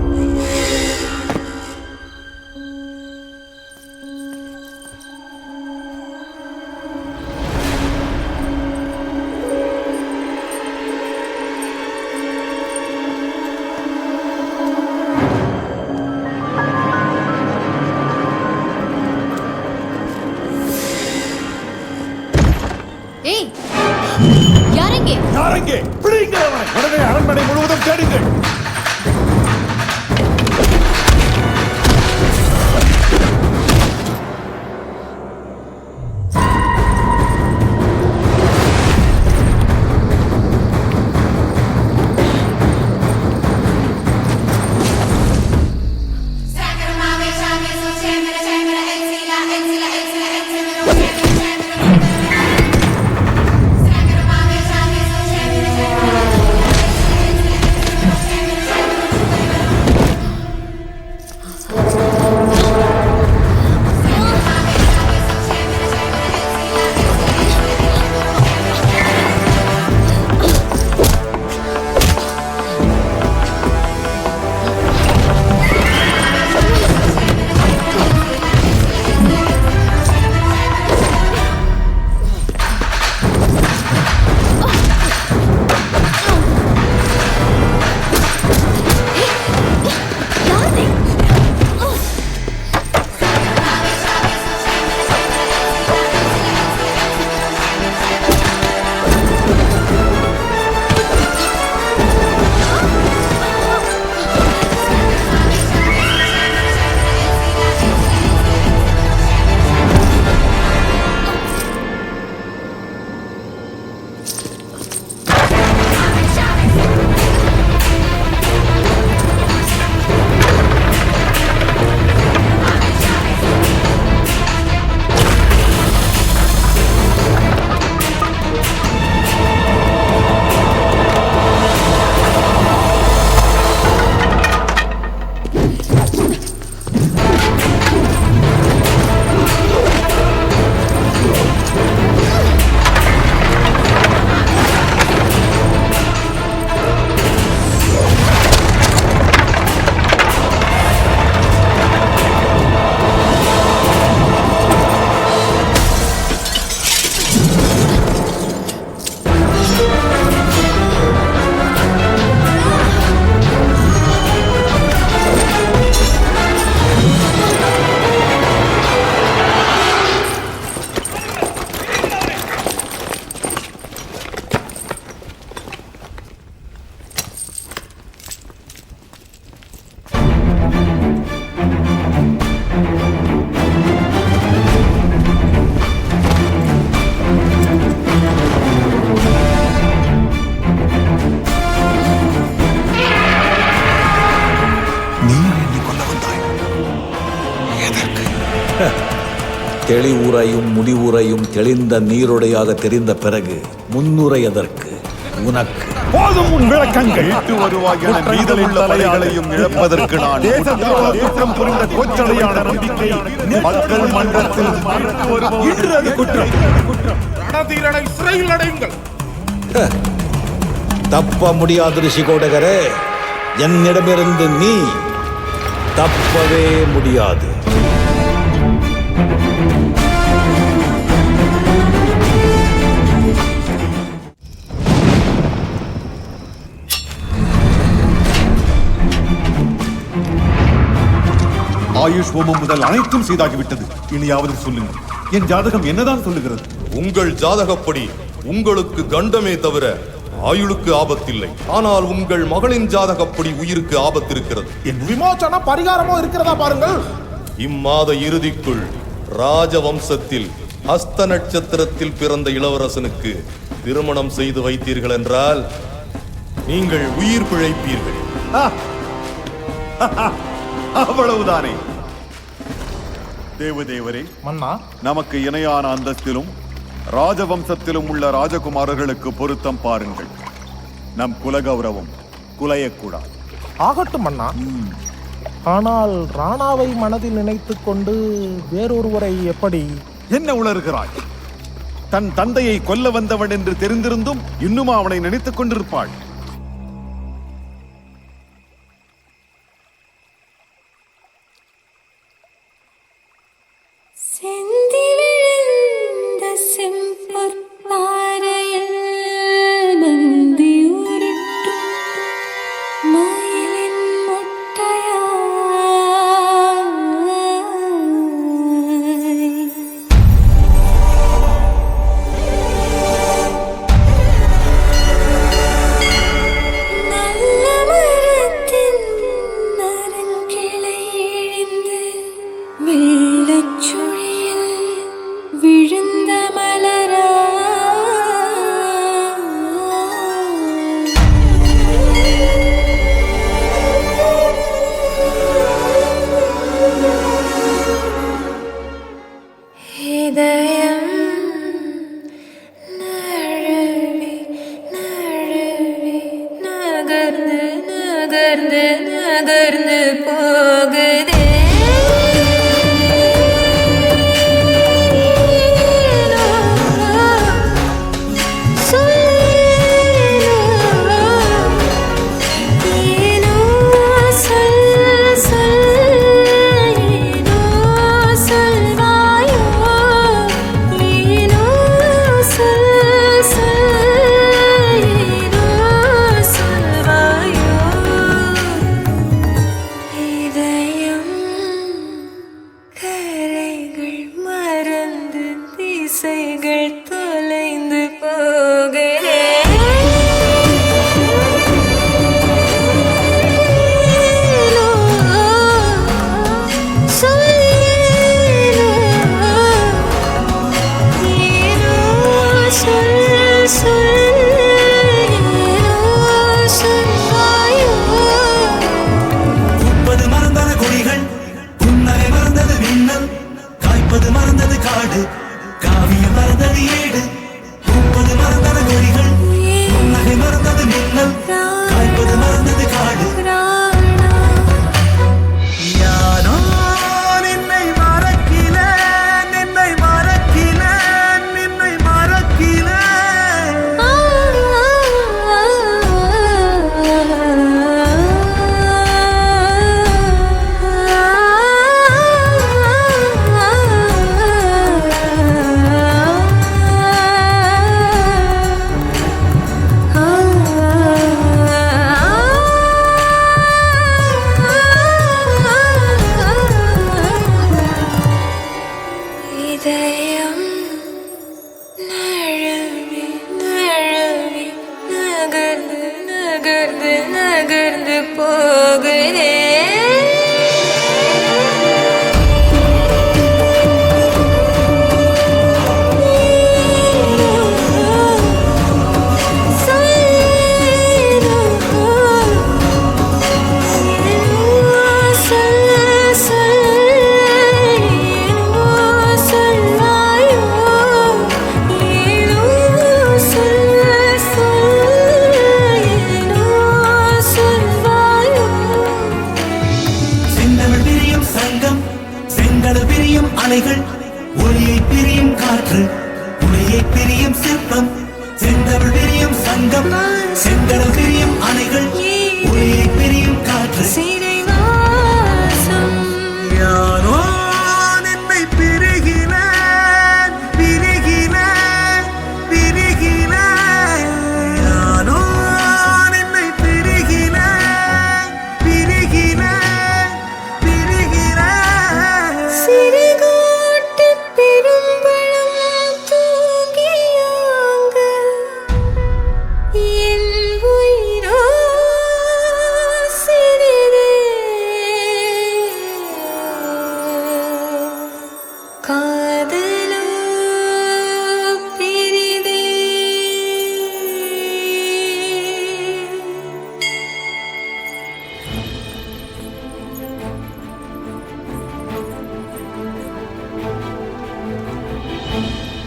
ஏய், யாரெங்கே? யாரெங்கே? பிடிங்கள் அவனை. உடனே அரண்மனை முழுவதும் தேடுங்கள். தெளிவுரையும் முடிவுரையும் தெளிந்த நீருடையாக தெரிந்த பிறகு முன்னுரை எதற்கு உனக்கு? போதும் உன் விளக்கங்கள். மீதமுள்ள படைகளையும் இழப்பதற்கு நான் குற்றம் புரிந்த கோச்சடையான நம்பிக்கை மக்கள் மன்றத்தில் இன்று அது குற்றம். ரணதீரனை சிறையில் அடையுங்கள். தப்ப முடியாது ரிஷிகோடகரே, என்னிடமிருந்து நீ தப்பவே முடியாது. ஆயுஷ் ஹோமம் முதல் அனைத்தும் செய்தாகிவிட்டது. இனியாவது சொல்லுங்கள், என் ஜாதகம் என்னதான் சொல்லுகிறது? உங்கள் ஜாதகப்படி உங்களுக்கு கண்டமே தவிர ஆயுளுக்கு ஆபத்தில்லை. ஆனால் உங்கள் மகளின் ஜாதகப்படி உயிருக்கு ஆபத்து இருக்கிறது. விமோசன பரிகாரமோ இருக்கிறதா பாருங்கள். இம்மாத இறுதிக்குள் ராஜவம்சத்தில் ஹஸ்த நட்சத்திரத்தில் பிறந்த இளவரசனுக்கு திருமணம் செய்து வைத்தீர்கள் என்றால் நீங்கள் உயிர் பிழைப்பீர்கள். அவ்வளவுதானே? தேவதேவரே, மன்னா, நமக்கு இணையான அந்தஸ்திலும் ராஜவம்சத்திலும் உள்ள ராஜகுமாரர்களுக்கு பொருத்தம் பாருங்கள். நம் குலகௌரவம் குலையக்கூடாது. ஆகட்டும் மன்னா. ஆனால் ராணாவை மனதில் நினைத்துக் கொண்டு வேறொருவரை எப்படி? என்ன உளறுகிறாய்? தன் தந்தையை கொல்ல வந்தவன் என்று தெரிந்திருந்தும் இன்னும் அவனை நினைத்துக் கொண்டிருப்பாள். சொல் விரியும் சிற்பம் செந்தமிழ் விரியும் சங்கம் செந்தடல் விரியும் அலைகள் ஒளியை பிரியும் காற்று யாரோ என்னை பிரிகினேன் பிரிகினேன் பிரிகினேன் யாரோ என்னை பிரிகினேன் பிரிகினேன் பிரிகினேன் சிறுகோட்டு பெரும்பழம் தூங்கியாங்க என் உயிரோ சிறிதே காதலோ பிரிதே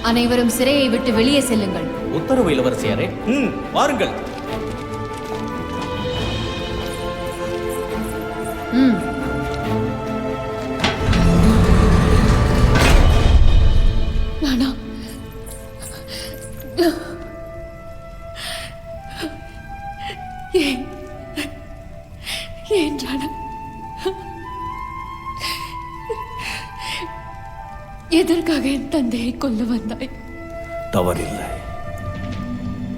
அனைவரும் சிறையை விட்டு வெளியே செல்லுங்கள். உத்தரவு இளவரசியாரே. வாருங்கள். ராணா, ஏன் ராணா, எதற்காக என் தந்தையை கொல்ல வந்தாய்? தவறில்லை,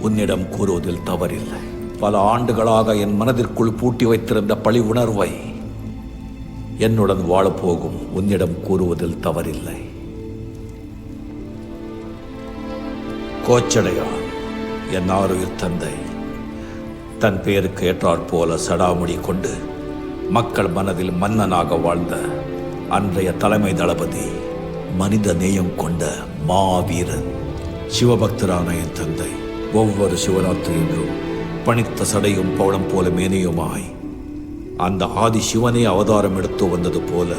உன்னிடம் கூறுவதில் தவறில்லை. பல ஆண்டுகளாக என் மனதிற்குள் பூட்டி வைத்திருந்த பழி உணர்வை என்னுடன் வாழப்போகும் உன்னிடம் கூறுவதில் தவறில்லை. கோச்சடையான் என் ஆருயிர் தந்தை தன் பெயருக்கு ஏற்றாற் போல சடாமுடி கொண்டு மக்கள் மனதில் மன்னனாக வாழ்ந்த அன்றைய தலைமை தளபதி, மனித நேயம் கொண்ட மாவீரன், சிவபக்தரான என் தந்தை ஒவ்வொரு சிவராத்திரியிலும் பணித்த சடையும் பவளம் போல மேனியுமாய் அந்த ஆதி சிவனே அவதாரம் எடுத்து வந்தது போல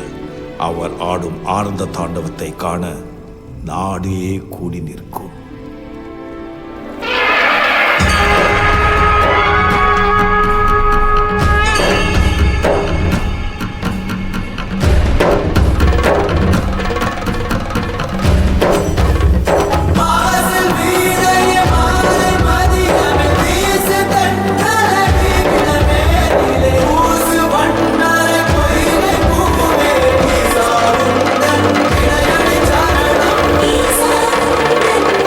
அவர் ஆடும் ஆனந்த தாண்டவத்தை காண நாடே கூடி நிற்கும். Thank you.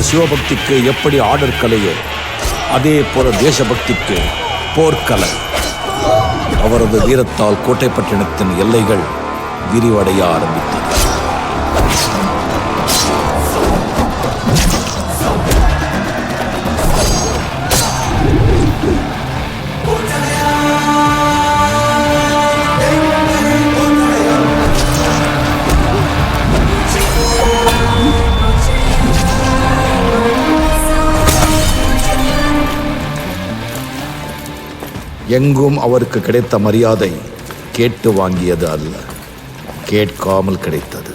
ஒரு சிவபக்திக்கு எப்படி ஆடற்கலையோ அதே போல தேசபக்திக்கு போர்க்கலை. அவரது வீரத்தால் கோட்டைப்பட்டினத்தின் எல்லைகள் விரிவடைய ஆரம்பித்தது. எங்கும் அவருக்கு கிடைத்த மரியாதை கேட்டு வாங்கியது அல்ல, கேட்காமல் கிடைத்தது.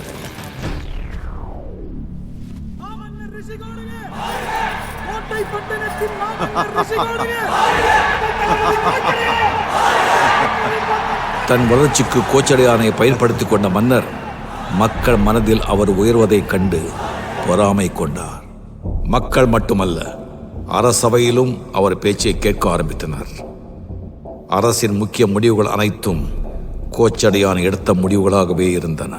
தன் வளர்ச்சிக்கு கோச்சடையானை பயன்படுத்திக் கொண்ட மன்னர் மக்கள் மனதில் அவர் உயர்வதைக் கண்டு பொறாமை கொண்டார். மக்கள் மட்டுமல்ல, அரசவையிலும் அவர் பேச்சை கேட்க ஆரம்பித்தனர். அரசின் முக்கிய முடிவுகள் அனைத்தும் கோச்சடையான் எடுத்த முடிவுகளாகவே இருந்தன.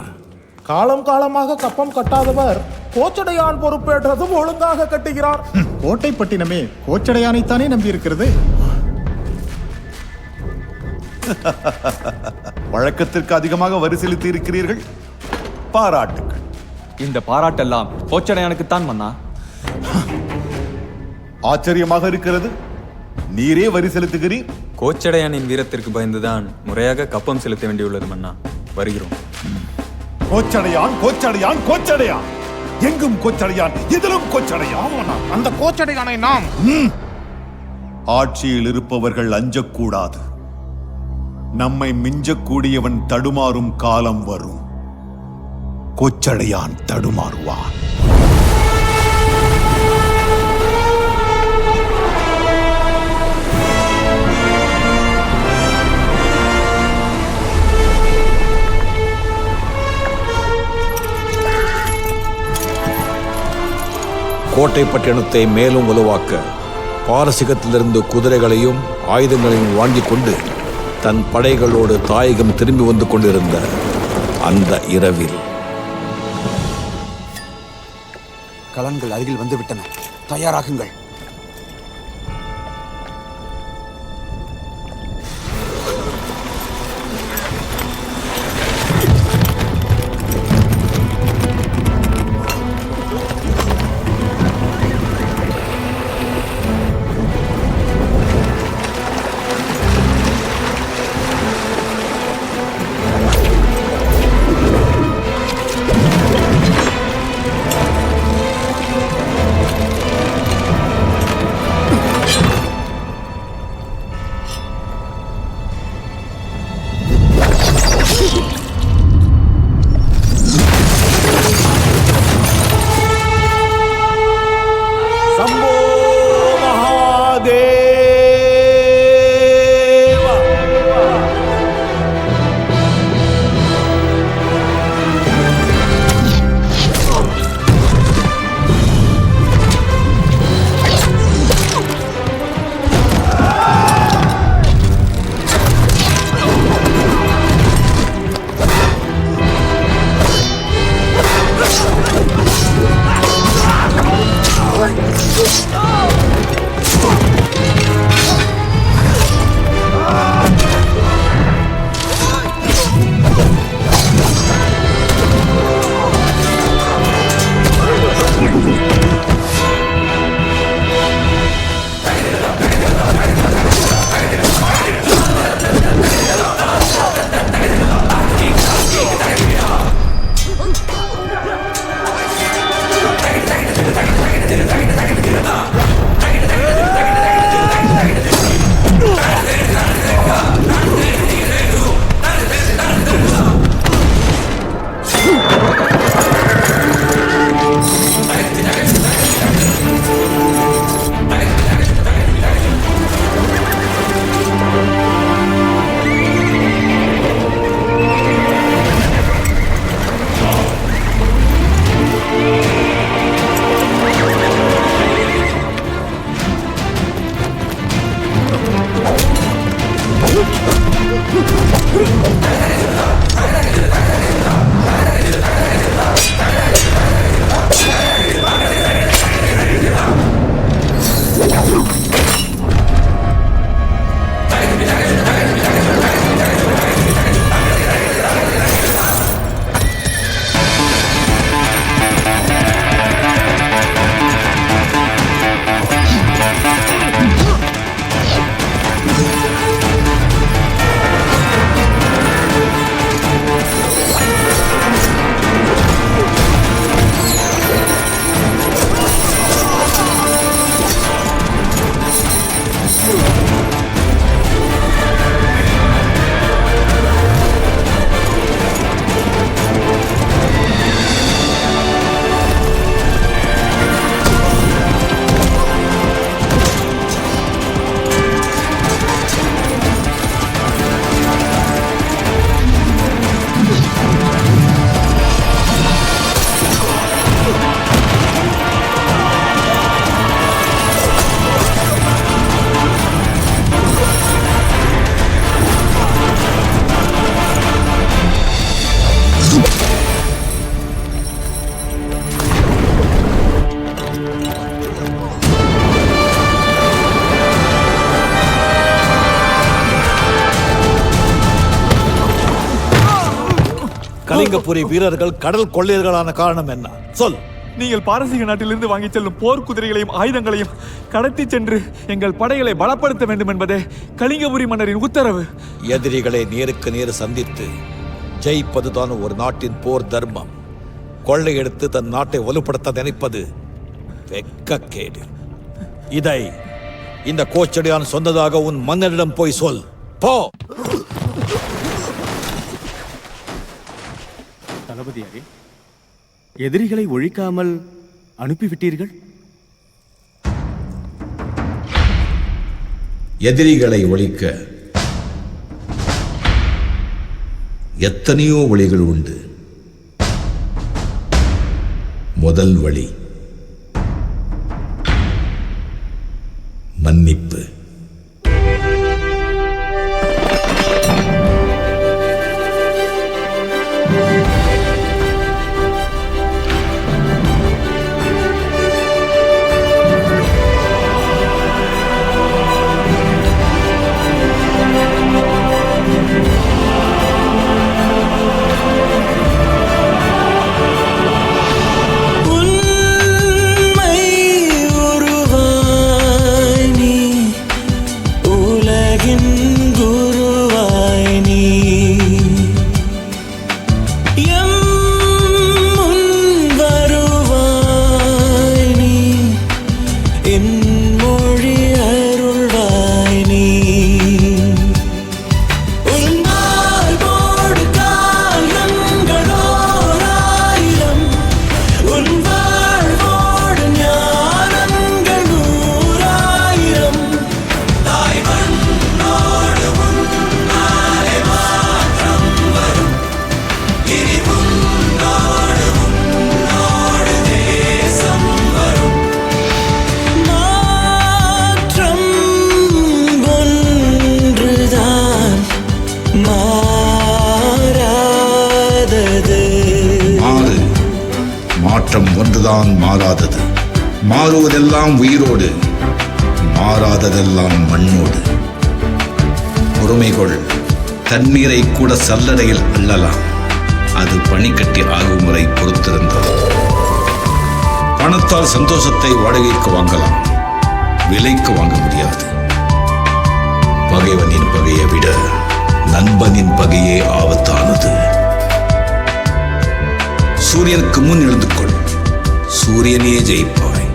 காலம் காலமாக கப்பம் கட்டாதவர் கோச்சடையான் பொறுப்பேற்றதும் ஒழுங்காக கட்டுகிறார். கோட்டைப்பட்டினமே கோச்சடையானைத்தானே நம்பி இருக்கிறது. வழக்கத்திற்கு அதிகமாக வரி செலுத்தி இருக்கிறீர்கள், பாராட்டுங்கள். இந்த பாராட்டெல்லாம் கோச்சடையானுக்குத்தான் மன்னா. ஆச்சரியமாக இருக்கிறது, நீரே வரி செலுத்துகிறீர். கோச்சடையானின் வீரத்திற்கு பயந்துதான் முறையாக கப்பம் செலுத்த வேண்டியுள்ளது மன்னா. வருகிறோம். கோச்சடையான் கோச்சடையான் கோச்சடையான், எங்கும் கோச்சடையான், எதிலும் கோச்சடையான். அந்த கோச்சடையானை நாம் ஆட்சியில் இருப்பவர்கள் அஞ்சக்கூடாது. நம்மை மிஞ்சக்கூடியவன் தடுமாறும் காலம் வரும். கோச்சடையான் தடுமாறுவான். கோட்டைப்பட்டினத்தை மேலும் வலுவாக்க பாரசீகத்திலிருந்து குதிரைகளையும் ஆயுதங்களையும் வாங்கிக் கொண்டு தன் படைகளோடு தாயகம் திரும்பி வந்து கொண்டிருந்த அந்த இரவில் கலன்கள் அருகில் வந்துவிட்டன. தயாராகுங்கள். கலிங்கபுரி வீரர்கள் கடல் கொள்ளையர்களான காரணம் என்ன? சொல். நீங்கள் பாரசீக நாட்டிலிருந்து வாங்கி செல்லும் போர் குதிரைகளையும் ஆயுதங்களையும் கடத்தி சென்று எங்கள் படைகளை பலப்படுத்த வேண்டும் என்பதே கலிங்கபுரி மன்னரின் உத்தரவு. எதிரிகளை நேருக்கு நேர் சந்தித்து ஜெயிப்பதுதான் ஒரு நாட்டின் போர் தர்மம். கொள்ளையெடுத்து தன் நாட்டை வலுப்படுத்த நினைப்பது வெட்கக்கேடு. இதை இந்த கோச்சடையான் சொன்னதாக உன் மன்னரிடம் போய் சொல். போ. தளபதியாரே, எதிரிகளை ஒழிக்காமல் அனுப்பிவிட்டீர்கள். எதிரிகளை ஒழிக்க எத்தனையோ வழிகள் உண்டு. முதல் வழி மன்னிப்பு. மாற்றம் ஒன்றுதான் மாறாதது. மாறுவதெல்லாம் உயிரோடு, மாறாததெல்லாம் மண்ணோடு. பொறுமைகொள். தண்ணீரை கூட சல்லடையில் அள்ளலாம். அது பனிக்கட்டி ஆகும் வரை பொறுத்திருந்தது. பணத்தால் சந்தோஷத்தை வாடகைக்கு வாங்கலாம், விலைக்கு வாங்க முடியாது. பகைவனின் பகையை விட நண்பனின் பகையே ஆபத்தானது. சூரியனுக்கு முன் எழுந்து கொள், சூரியனே ஜெயிப்பாய்.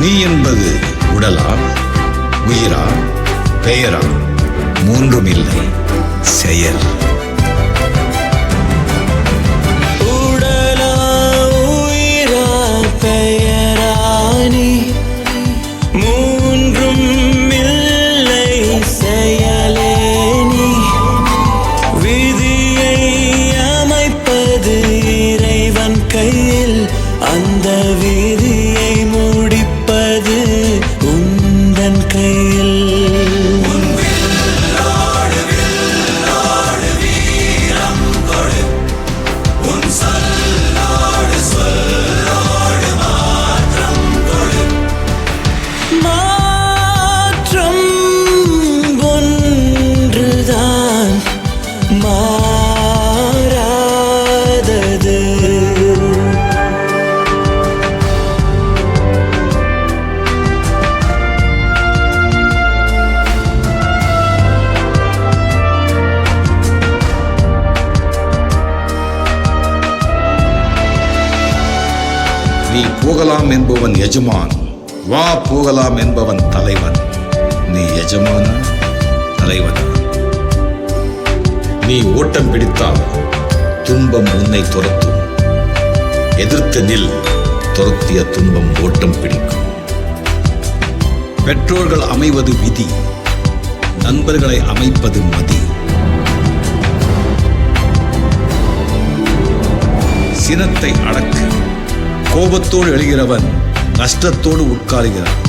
நீ என்பது உடலா, உயிரா, பெயரா? மூன்றும் இல்லை, செயல். உடலா, உயிரா, பெயரா? நீ மூன்றும் இல்லை, செயலே நீ. விதியை அமைப்பது இறைவன் கையில், அந்த விதியை முடிப்பது உந்தன் கையில். மாற்றம் ஒன்றுதான் மாறாதது. நீ போகலாம் என்பவன் எஜமான், வா போகலாம் என்பவன் தலைவன். நீ எஜமானா, தலைவனா? நீ ஓட்டம் பிடித்தால் துன்பம் உன்னை துரத்தும். எதிர்த்து நில், துரத்திய துன்பம் ஓட்டம் பிடிக்கும். பெற்றோர்கள் அமைவது விதி, நண்பர்களை அமைப்பது மதி. சினத்தை அடக்கு. கோபத்தோடு எழுகிறவன் கஷ்டத்தோடு உட்காருகிறான்.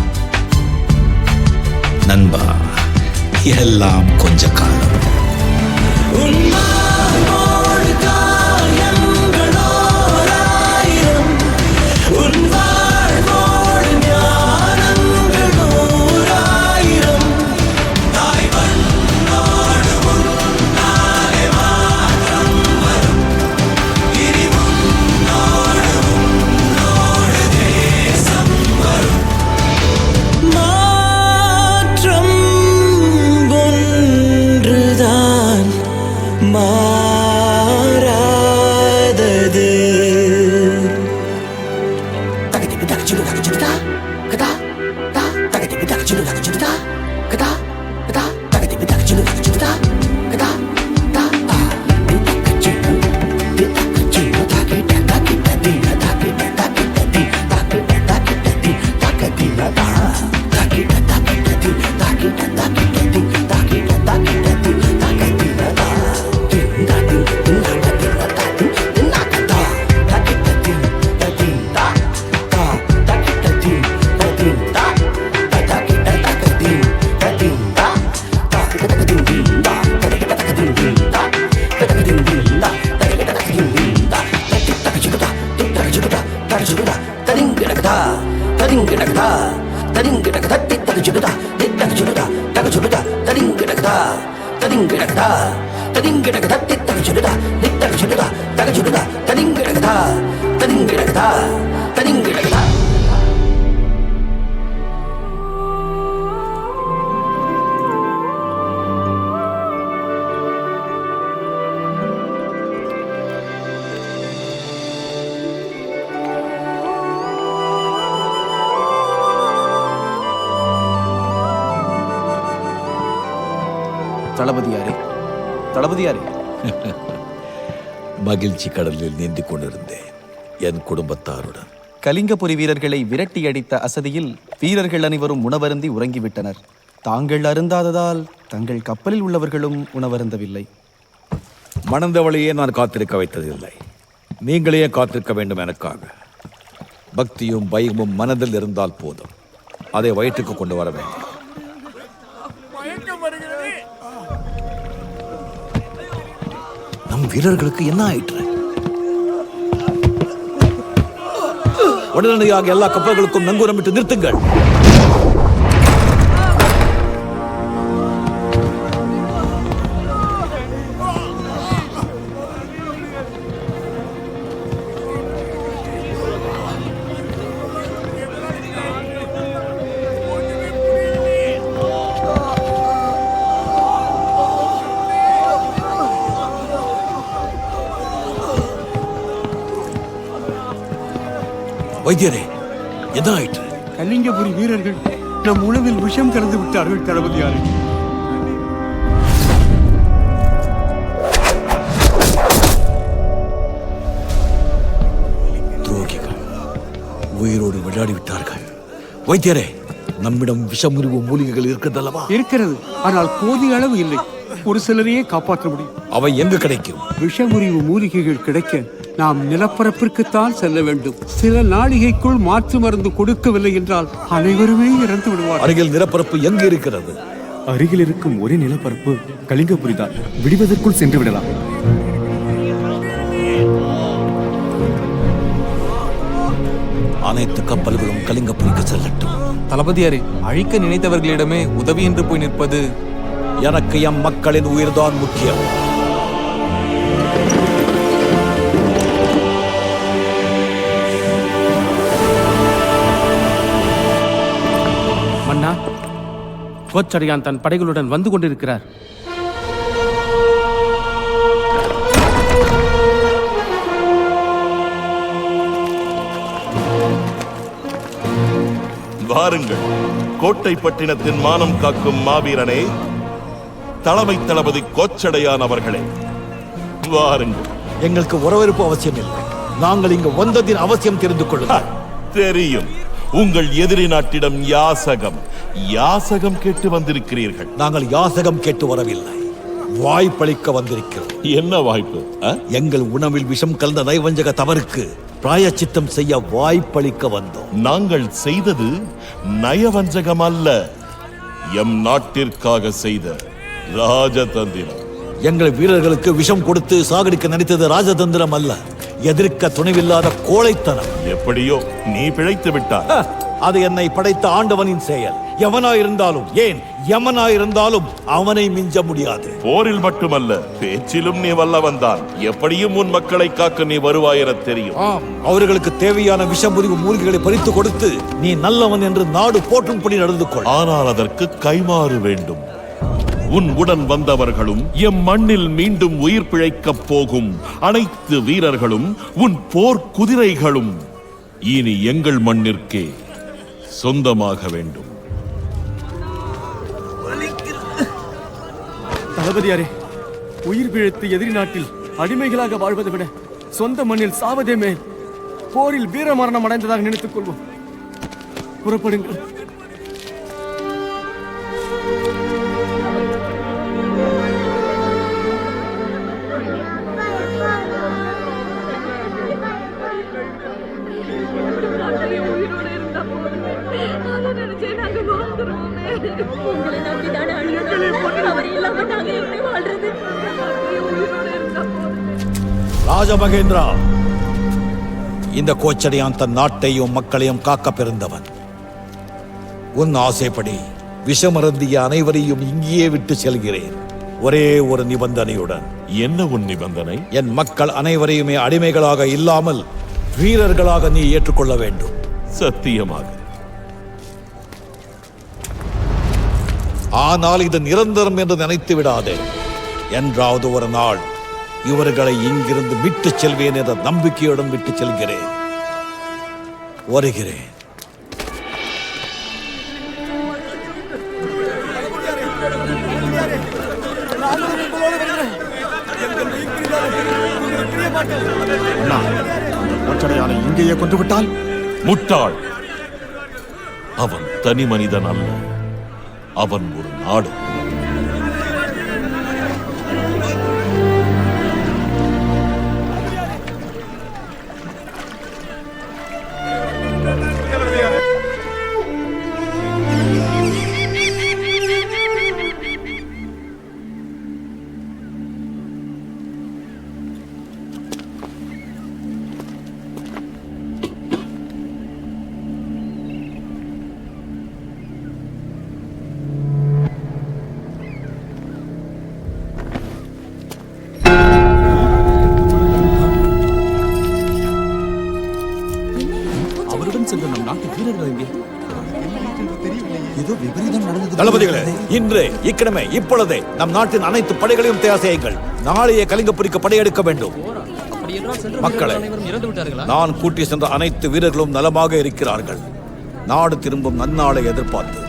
நண்பா, எல்லாம் கொஞ்ச காலம். தளபதியாரே, தளபதியாரே. மகிழ்ச்சி கடலில் நீந்திக் கொண்டிருந்தேன் என் குடும்பத்தாருடன். கலிங்கபுரி வீரர்களை விரட்டி அடித்த அசதியில் வீரர்கள் அனைவரும் உணவருந்தி உறங்கிவிட்டனர். தாங்கள் அருந்தாததால் தங்கள் கப்பலில் உள்ளவர்களும் உணவருந்தவில்லை. மணந்தவளையே நான் காத்திருக்க வைத்ததில்லை, நீங்களே காத்திருக்க வேண்டும் எனக்காக. பக்தியும் பயமும் மனதில் இருந்தால் போதும், அதை வயிற்றுக்கு கொண்டு வர வேண்டும். நம் வீரர்களுக்கு என்ன ஆயிற்று? உடனடியாக எல்லா கப்பல்களுக்கும் நங்கூரமிட்டு நிறுத்துங்கள். வைத்தியரே, என்ன ஆயிற்று? கலிங்கபுரி வீரர்கள் நம் உணவில் விஷம் கலந்து விட்டார்கள் தளபதியாரே. துரோகிகள் உயிரோடு விளையாடி விட்டார்கள். வைத்தியரே, நம்மிடம் விஷமுறிவு மூலிகைகள் இருக்கிறதல்லவா? இருக்கிறது, ஆனால் போதிய அளவு இல்லை. ஒரு சிலரையே காப்பாற்ற முடியும். அவை எங்கு கிடைக்கும்? விஷமுறிவு மூலிகைகள் கிடைக்க நாம் நிலப்பரப்பிற்குத்தான் செல்ல வேண்டும். சில நாளிகைக்குள் மாற்று மருந்து கொடுக்கவில்லை என்றால் அனைவருமே இறந்து விடுவார். அருகில் நிலப்பரப்பு எங்கு இருக்கிறது? அருகில் இருக்கும் ஒரே நிலப்பரப்பு கலிங்கபுரி தான். விடுவதற்குள் சென்று விடலாம். அனைத்து கப்பல்களும் கலிங்கபுரிக்கு செல்லட்டும். தளபதியாரே, அழிக்க நினைத்தவர்களிடமே உதவி என்று போய் நிற்பது. எனக்கு எம் மக்களின் உயிர்தான் முக்கியம். மன்னா, கோச்சடையான் தன் படைகளுடன் வந்து கொண்டிருக்கிறார். வாருங்கள், கோட்டை பட்டினத்தின் மானம் காக்கும் மாவீரனே, தலைமை தளபதி கோச்சடையான் அவர்களே, வாருங்கள். எங்களுக்கு வரவேற்பு அவசியம் இல்லை, நாங்கள் இங்கு வந்ததின் அவசியம் தெரிந்து கொள்ளுங்கள். தெரியும், உங்கள் எதிரி நாட்டிடம் யாசகம் யாசகம் கேட்டு வந்திருக்கிறீர்கள். நாங்கள் யாசகம் கேட்டு வரவில்லை, வாய்ப்பளிக்க வந்திருக்கிறோம். என்ன வாய்ப்பு? எங்கள் உணவில் விஷம் கலந்த நைவஞ்சக தவறுக்கு பிராயச்சித்தம் செய்ய வாய்ப்பளிக்க வந்தோம். நாங்கள் செய்தது நயவஞ்சகம் அல்ல, எம் நாட்டிற்காக செய்த ராஜதந்திரம். எங்கள் வீரர்களுக்கு விஷம் கொடுத்து சாகடிக்க நினைத்தது ராஜதந்திரம் அல்ல, எதிர்க்க துணிவில்லாத கோழைத்தனம். எப்படியோ நீ பிழைத்து விட்டாய். அது என்னை படைத்த ஆண்டவனின் செயல். எவனாயிருந்தாலும், ஏன் யமனாயிருந்தாலும் அவனை மிஞ்ச முடியாது. போரில் மட்டுமல்ல, பேச்சிலும் நீ வல்லவன்தான். எப்படியும் உன் மக்களை காக்க நீ வருவாய் என தெரியும். அவர்களுக்கு தேவையான விஷமுறிவு மூலிகைகளை பறித்து கொடுத்து நீ நல்லவன் என்று நாடு போற்றும்படி நடந்து கொள். ஆனால் அதற்கு கைமாறு வேண்டும். உன் உடன் வந்தவர்களும் எம் மண்ணில் மீண்டும் உயிர் பிழைக்கப் போகும் அனைத்து வீரர்களும் உன் போர் குதிரைகளும் இனி எங்கள் மண்ணிற்கே சொந்தமாக வேண்டும். தளபதியாரே, உயிர் பிழைத்து எதிரி நாட்டில் அடிமைகளாக வாழ்வதை விட சொந்த மண்ணில் சாவதே மேல். போரில் வீரமரணம் அடைந்ததாக நினைத்துக் கொள்வோம். புறப்படுங்கள். ராஜமகேந்திரா, இந்த கோச்சடையான் தன் நாட்டையும் மக்களையும் காக்க பிறந்தவன். உன் ஆசைப்படி விஷமருந்திய அனைவரையும் இங்கேயே விட்டு செல்கிறேன், ஒரே ஒரு நிபந்தனையுடன். என்ன உன் நிபந்தனை? என் மக்கள் அனைவரையுமே அடிமைகளாக இல்லாமல் வீரர்களாக நீ ஏற்றுக்கொள்ள வேண்டும். சத்தியமாக? ஆனால் இது நிரந்தரம் என்று நினைத்து விடாதே. என்றாவது ஒரு நாள் இவர்களை இங்கிருந்து விட்டு செல்வேன் என்ற நம்பிக்கையுடன் விட்டு செல்கிறேன். வருகிறேன். கோச்சடையானை இங்கேயே கொண்டு விட்டால்? முட்டாள்! அவன் தனி மனிதன் அல்ல, அவன் ஒரு நாடு. தளபதிகளே, இன்று இக்கிழமை இப்பொழுதே நம் நாட்டின் அனைத்து படைகளையும் தயார் செய்யுங்கள். நாளையே கலிங்கபுரிக்கு படையெடுக்க வேண்டும். மக்களை, நான் கூட்டி சென்ற அனைத்து வீரர்களும் நலமாக இருக்கிறார்கள். நாடு திரும்பும் நன்னாளை எதிர்பார்த்து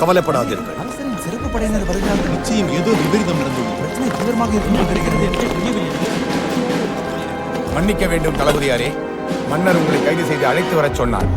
கவலைப்படாதீர்கள். சிறப்பு படையினர் வருகிறார்கள். நிச்சயம் ஏதோ விபரீதம் நடந்துள்ளது. பிரச்சனை தீவிரமாக இருக்கிறது. மன்னிக்க வேண்டும் தளபதியாரே, மன்னர் உங்களை கைது செய்து அழைத்து வரச் சொன்னார்.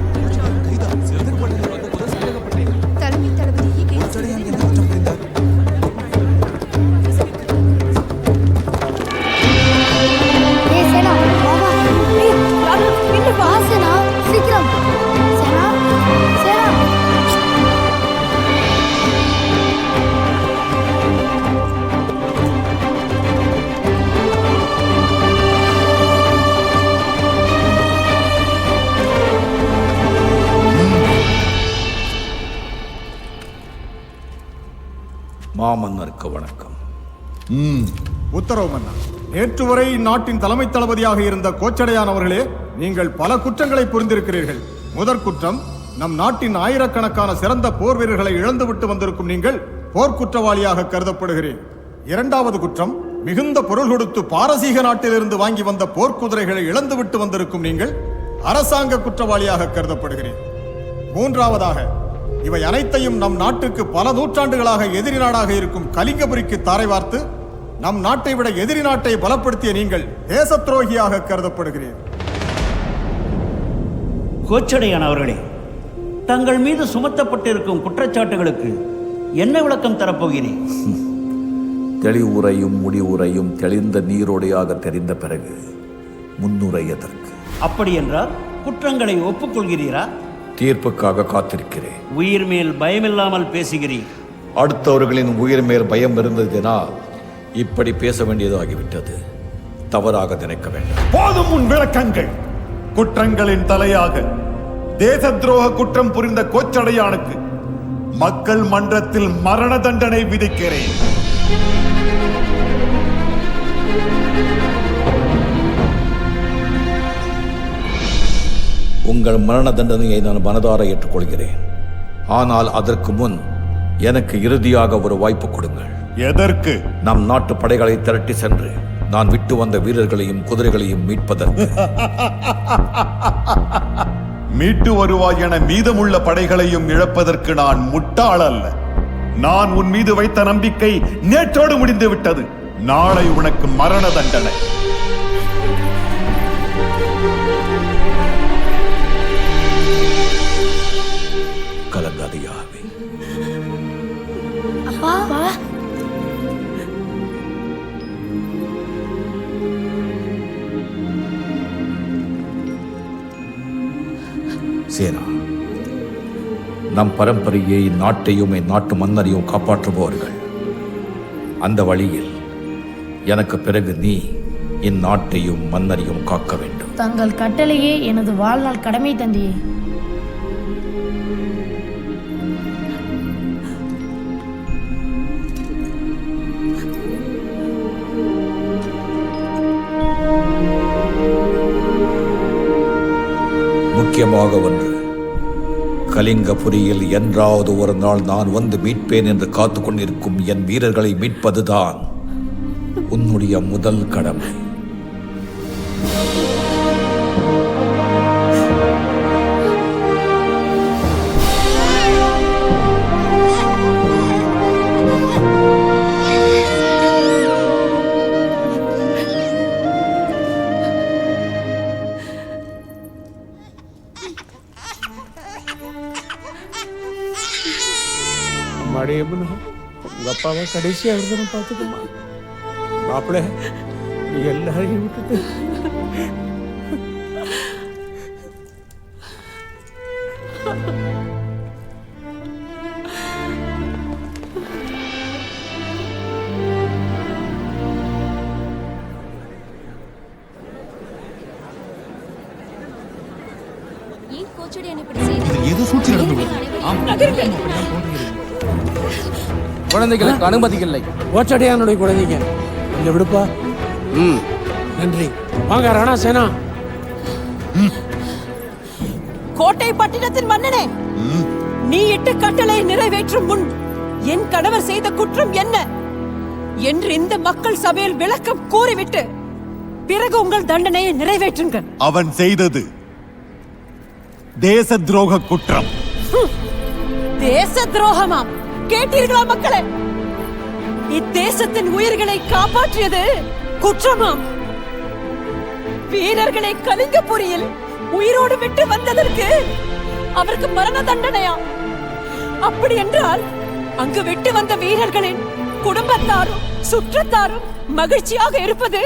மாமன்னருக்கு வணக்கம். உத்தரவு மன்னா. நேற்று வரை இந்நாட்டின் தலைமை தளபதியாக இருந்த கோச்சடையான் அவர்களே, நீங்கள் பல குற்றங்களை புரிந்திருக்கிறீர்கள். முதற் குற்றம், நம் நாட்டின் ஆயிரக்கணக்கான சிறந்த போர் வீரர்களை இழந்துவிட்டு வந்திருக்கும் நீங்கள் போர்க்குற்றவாளியாக கருதப்படுகிறேன். இரண்டாவது குற்றம், மிகுந்த பொருள் கொடுத்து பாரசீக நாட்டிலிருந்து வாங்கி வந்த போர்க்குதிரைகளை இழந்துவிட்டு வந்திருக்கும் நீங்கள் அரசாங்க குற்றவாளியாக கருதப்படுகிறேன். மூன்றாவதாக, இவை அனைத்தையும் நம் நாட்டுக்கு பல நூற்றாண்டுகளாக எதிரி நாடாக இருக்கும் கலிங்கபுரிக்கு தாரை வார்த்து நம் நாட்டை விட எதிரி நாட்டை பலப்படுத்திய நீங்கள் தேச துரோகியாக கருதப்படுகிறீர். கோச்சடையான் அவர்களே, தங்கள் மீது சுமத்தப்பட்டிருக்கும் குற்றச்சாட்டுகளுக்கு என்ன விளக்கம் தரப்போகிறேன்? தெளிவுரையும் முடிவுரையும் தெளிந்த நீரோடையாக தெரிந்த பிறகு முன்னுரை எதற்கு? அப்படி என்றால் குற்றங்களை ஒப்புக்கொள்கிறீரா? தீர்ப்புக்காக காத்திருக்கிறேன். உயிர் மேல் பயமில்லாமல் பேசுகிறீர். அடுத்தவர்களின் உயிர் மேல் பயம் இருந்ததினால் இப்படி பேச வேண்டியதாகிவிட்டது. தவறாக நினைக்க வேண்டும். போதும் உன் விளக்கங்கள். குற்றங்களின் தலையாக தேச துரோக குற்றம் புரிந்த கோச்சடையானுக்கு மக்கள் மன்றத்தில் மரண தண்டனை விதிக்கிறேன். உங்கள் மரண தண்டனையை நான் மனதார ஏற்றுக்கொள்கிறேன். ஆனால் அதற்கு முன் எனக்கு இறுதியாக ஒரு வாய்ப்பு கொடுங்கள். எதற்கு? நம் நாட்டு படைகளை திரட்டி சென்று நான் விட்டு வந்த வீரர்களையும் குதிரைகளையும் மீட்பதற்கு. மீட்டு வருவாய் என மீதமுள்ள படைகளையும் இழப்பதற்கு நான் முட்டாள் அல்ல. நான் உன் மீது வைத்த நம்பிக்கை நேற்றோடு முடிந்து விட்டது. நாளை உனக்கு மரண தண்டனை. கலங்காதையாவே. அப்பா சேனா, நம் பரம்பரையை, நாட்டையும் நாட்டு மன்னரையும் காப்பாற்றுபவர்கள். அந்த வழியில் எனக்கு பிறகு நீ இந்நாட்டையும் மன்னரையும் காக்க வேண்டும். தங்கள் கட்டளையே எனது வாழ்நாள் கடமை தந்தையே. முக்கியமாக ஒன்று, கலிங்கபுரியில் என்றாவது ஒரு நாள் நான் வந்து மீட்பேன் என்று காத்து கொண்டிருக்கும் என் வீரர்களை மீட்பதுதான் உன்னுடைய முதல் கடமை. உங்க அப்பாவை கடைசியா விருதம் பார்த்துக்குமா மாப்பிள்ள, நீ எல்லாரையும் விட்டுட்டு குழந்தைகளுக்கு அனுமதி இல்லை. கோச்சடையானுடைய குழந்தைங்க இங்க விடுப்பா. நன்றி. வாங்க ராணா சேனா. கோட்டை பட்டினத்தின் மன்னனே, நீ இட்டு கட்டளை நிறைவேற்றும் முன் என் கணவர் செய்த குற்றம் என்ன என்று இந்த மக்கள் சபையில் விளக்கம் கூறிவிட்டு பிறகு உங்கள் தண்டனையை நிறைவேற்றுங்கள். அவன் செய்தது தேச துரோக குற்றம். தேச துரோகமாம். கேட்டீர்களா மக்களே? இத்தேசத்தின் உயிர்களை காப்பாற்றியது குற்றமாம். வீரர்களை கலிங்கபுரியில் உயிரோடு விட்டு வந்ததற்கு அவருக்கு மரண தண்டனையா? அப்படி என்றால் அங்கு விட்டு வந்த வீரர்களின் குடும்பத்தாரும் சுற்றத்தாரும் மகிழ்ச்சியாக இருப்பது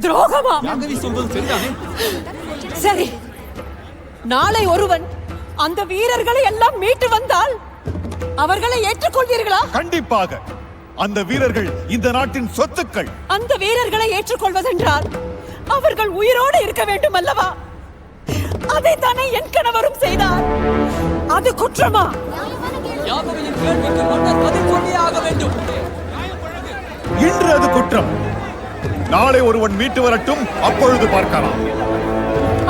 துரோகமா? சரி, நாளை ஒருவன் அந்த வீரர்களை எல்லாம் மீட்டு வந்தால் அவர்களை ஏற்றுக்கொள்வீர்களா? கண்டிப்பாக. அந்த வீரர்கள் இந்த நாட்டின் சொத்துக்கள். அந்த வீரர்களை ஏற்றுக்கொள்வதென்றால் அவர்கள் உயிரோடு இருக்க வேண்டும் அல்லவா? அதைத்தானே என் கணவரும் செய்தார். அது குற்றமா? இன்று அது குற்றம். நாளை ஒருவன் மீட்டு வரட்டும், அப்பொழுது பார்க்கலாம்.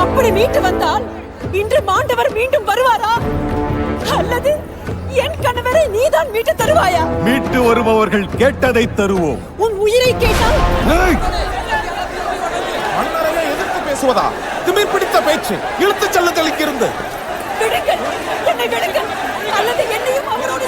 அப்படி மீட்டு வந்தால் இன்று மாண்டவர் மீண்டும் வருவாரா? அல்லது என் கணவரை நீதான் மீட்டு தருவாயா? மீட்டு வருபவர்கள் கேட்டதை தருவோம். உன் உயிரை கேட்டால் மன்னரையே எதிர்த்து பேசுவதா? திமிர் பிடித்த பேச்சு. இழுத்து செல்லுதல் இங்கிருந்து. விடுங்கள், என்னை விடுங்கள், அல்லது என்னையும் அவரோடு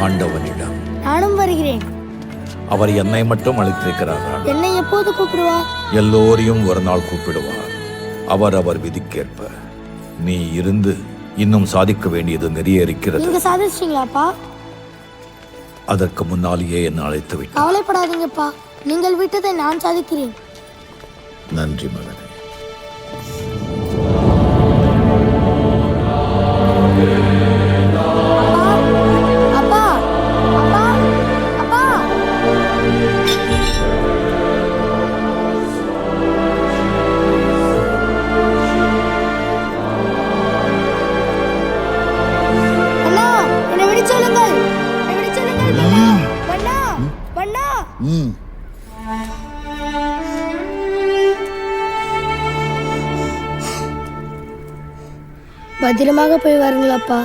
ஆண்டவனிடம் நானும் வருகிறேன். அவர் என்னை மட்டும் அழைத்திருக்கிறார். என்னை எப்போது கூப்பிடுவார்? எல்லோரையும் ஒரு நாள் கூப்பிடுவார். அவர் விதிக்கேற்ப. நீ இருந்து இன்னும் சாதிக்க வேண்டியது நிறைய இருக்கிறது. நீங்க சாதிச்சிட்டீங்களாப்பா? அதற்கு முன்னாலேயே என்னை அழைத்து விட்டார். கவலைப்படாதீங்கப்பா, நீங்கள் விட்டதை நான் சாதிக்கிறேன். நன்றி மகனே. பத்திரமாக போய் வாருங்களப்பா.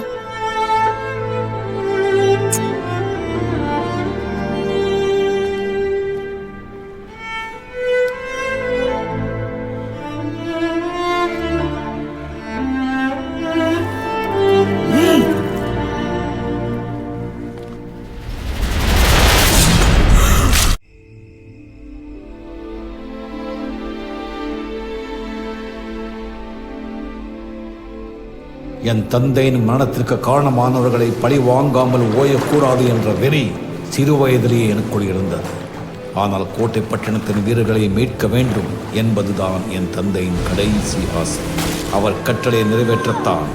என் தந்தையின் மரணத்திற்கு காரணமானவர்களை பழி வாங்காமல் ஓயக்கூடாது என்ற வெறி சிறு வயதிலேயே எனக்குள் இருந்தது. ஆனால் கோட்டை பட்டணத்தின் வீரர்களை மீட்க வேண்டும் என்பதுதான் என் தந்தையின் கடைசி ஆசை. அவர் கட்டளை நிறைவேற்றத்தான்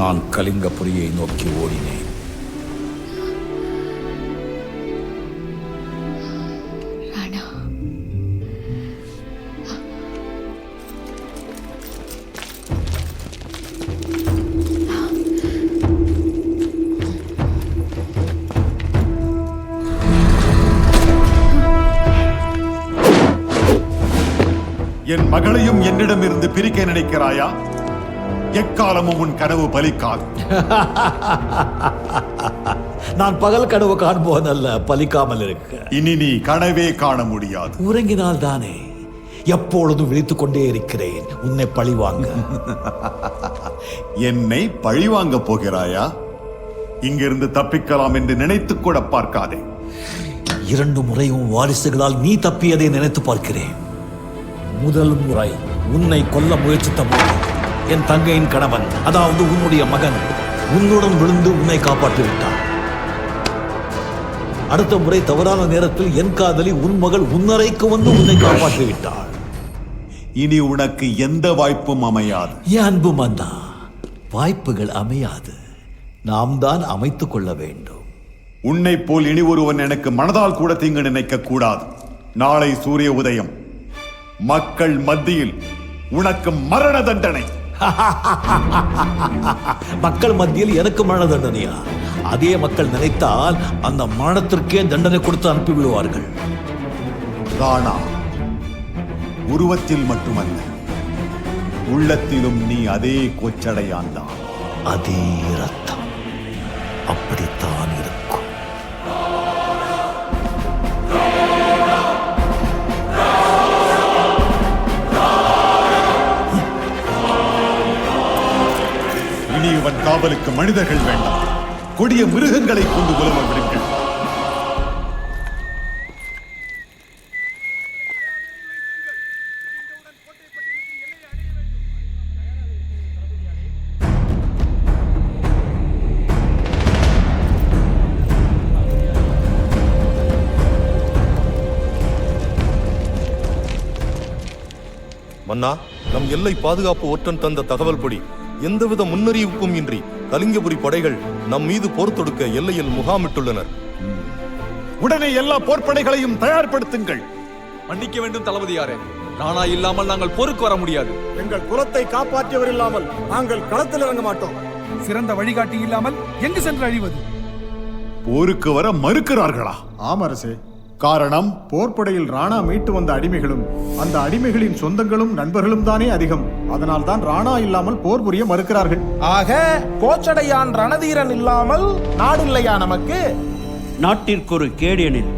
நான் கலிங்கபுரியை நோக்கி ஓடினேன். என் மகளையும் என்னிடமிருந்து பிரிக்க நினைக்கிறாயா? எக்காலமும் உன் கனவு பலிக்காது. நான் பகல் கனவு காண்போனல்ல, பலிக்காமல் இருக்க. இனி நீ கனவே காண முடியாது. உறங்கினால் தானே. எப்பொழுதும் விழித்துக் கொண்டே இருக்கிறேன் உன்னை பழிவாங்க. என்னை பழிவாங்க போகிறாயா? இங்கிருந்து தப்பிக்கலாம் என்று நினைத்துக் கூட பார்க்காதே. 2 முறையும் வாரிசுகளால் நீ தப்பியதை நினைத்து பார்க்கிறேன். முதல் முறை உன்னை கொல்ல முயற்சித்த போது என் தங்கையின் கணவன், அதாவது உன்னுடைய மகன், உன்னுடன் விழுந்து உன்னை காப்பாற்றி விட்டார். அடுத்த முறை தவறான நேரத்தில் என் காதலி உன் மகள் உன்னறைக்கு வந்து உன்னை காப்பாற்றி விட்டாள். இனி உனக்கு எந்த வாய்ப்பும் அமையாது. என் அன்பு மன்னா, வாய்ப்புகள் அமையாது, நாம் தான் அமைத்துக் கொள்ள வேண்டும். உன்னை போல் இனி ஒருவன் எனக்கு மனதால் கூட தீங்கு நினைக்க கூடாது. நாளை சூரிய உதயம், மக்கள் மத்தியில் உனக்கு மரண தண்டனை. மக்கள் மத்தியில் எனக்கு மரண தண்டனையா? அதே மக்கள் நினைத்தால் அந்த மரணத்திற்கே தண்டனை கொடுத்து அனுப்பிவிடுவார்கள். ராணா, உருவத்தில் மட்டுமல்ல, உள்ளத்திலும் நீ அதே கோச்சடையான்தான். அதே ரத்தம் அப்படித்தான் இருக்கும். இனி இவன் காவலுக்கு மனிதர்கள் வேண்டாம், கொடிய மிருகங்களை கொண்டு உலவ விடுங்கள். மன்னா, நம் எல்லை பாதுகாப்பு ஒற்றன் தந்த தகவல் படி எந்தவித முன்னறிவிப்பும் இன்றி கலிங்கபுரி படைகள் நம் மீது போர் தொடுக்க எல்லையில் முகாமிட்டுள்ளனர். உடனே எல்லா போர்ப்படைகளையும் தயார்படுத்துங்கள். மன்னிக்க வேண்டும் தளபதியாரே, ராணா இல்லாமல் நாங்கள் போருக்கு வர முடியாது. எங்கள் குலத்தை காப்பாற்றியவர் இல்லாமல் நாங்கள் களத்தில் இறங்க மாட்டோம். சிறந்த வழிகாட்டி இல்லாமல் எங்கு சென்று அழிவது? போருக்கு வர மறுக்கிறார்களா? ஆம் அரசே. காரணம், போர்ப்படையில் ராணா மீட்டு வந்த அடிமைகளும் அந்த அடிமைகளின் சொந்தங்களும் நண்பர்களும் தானே அதிகம். அதனால் தான் ராணா இல்லாமல் போர் புரிய மறுக்கிறார்கள். ஆக கோச்சடையான் ரணதீரன் இல்லாமல் நாடில்லையா நமக்கு? நாட்டிற்கு ஒரு கேடு எனில்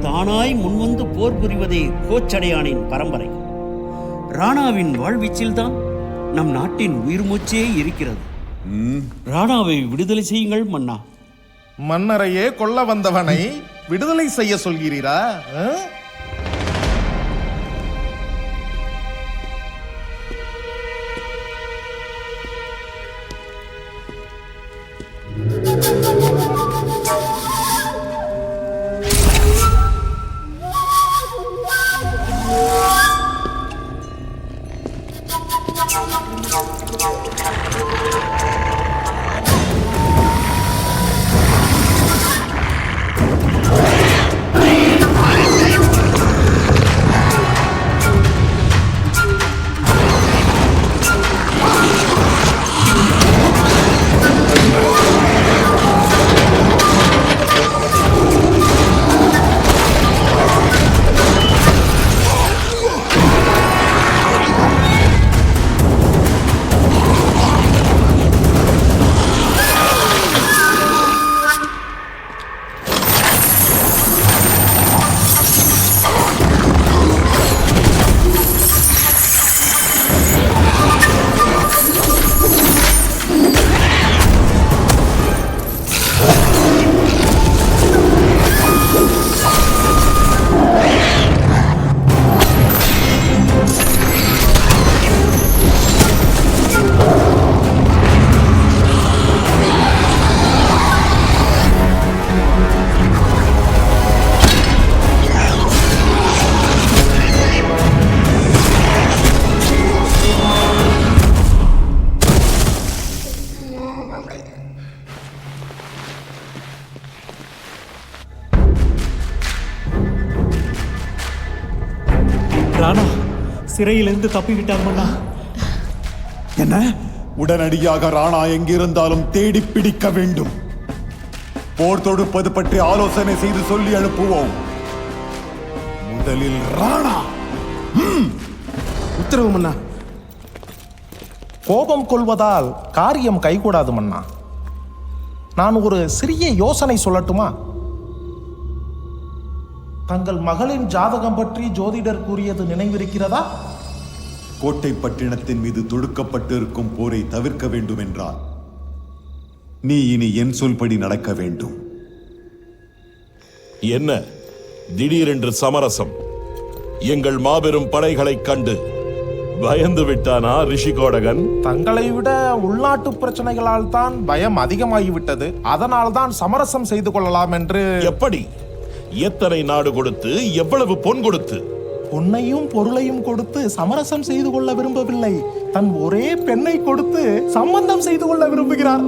தானாய் முன்வந்து போர் புரிவதே கோச்சடையானின் பரம்பரை. ராணாவின் வாழ்வீச்சில்தான் நம் நாட்டின் உயிர் மூச்சே இருக்கிறது. ராணாவை விடுதலை செய்யுங்கள் மன்னா. மன்னரையே கொல்ல வந்தவனை விடுதலை செய்ய சொல்கிறீரா? சிறையிலிருந்து தப்பிவிட்டார் மன்னா. என்ன? உடனடியாக ராணா எங்கிருந்தாலும் தேடி பிடிக்க வேண்டும். போர் தொடுப்பது பற்றி ஆலோசனை செய்து சொல்லி அனுப்புவோம். முதலில் ராணா. உத்தரவு மன்னா. கோபம் கொள்வதால் காரியம் கைகூடாது மன்னா. நான் ஒரு சிறிய யோசனை சொல்லட்டுமா? தங்கள் மகளின் ஜாதகம் பற்றி ஜோதிடர் கூறியது நினைவிருக்கிறதா? கோட்டை பட்டினத்தின் மீது தொடுக்கப்பட்டிருக்கும் போரை தவிர்க்க வேண்டும் என்றால் நீ இனி என் சொல்படி நடக்க வேண்டும். என்ன திடீரென்று சமரசம்? எங்கள் மாபெரும் படைகளைக் கண்டு பயந்து விட்டானா ரிஷிகோடகன்? தங்களை விட உள்நாட்டு பிரச்சனைகளால் தான் பயம் அதிகமாகிவிட்டது. அதனால் தான் சமரசம் செய்து கொள்ளலாம் என்று. எப்படி? எத்தனை நாடு கொடுத்து, எவ்வளவு பொன் கொடுத்து? பொன்னையும் பொருளையும் கொடுத்து சமரசம் செய்து கொள்ள விரும்பவில்லை. தன் ஒரே பெண்ணை கொடுத்து சம்பந்தம் செய்து கொள்ள விரும்புகிறார்.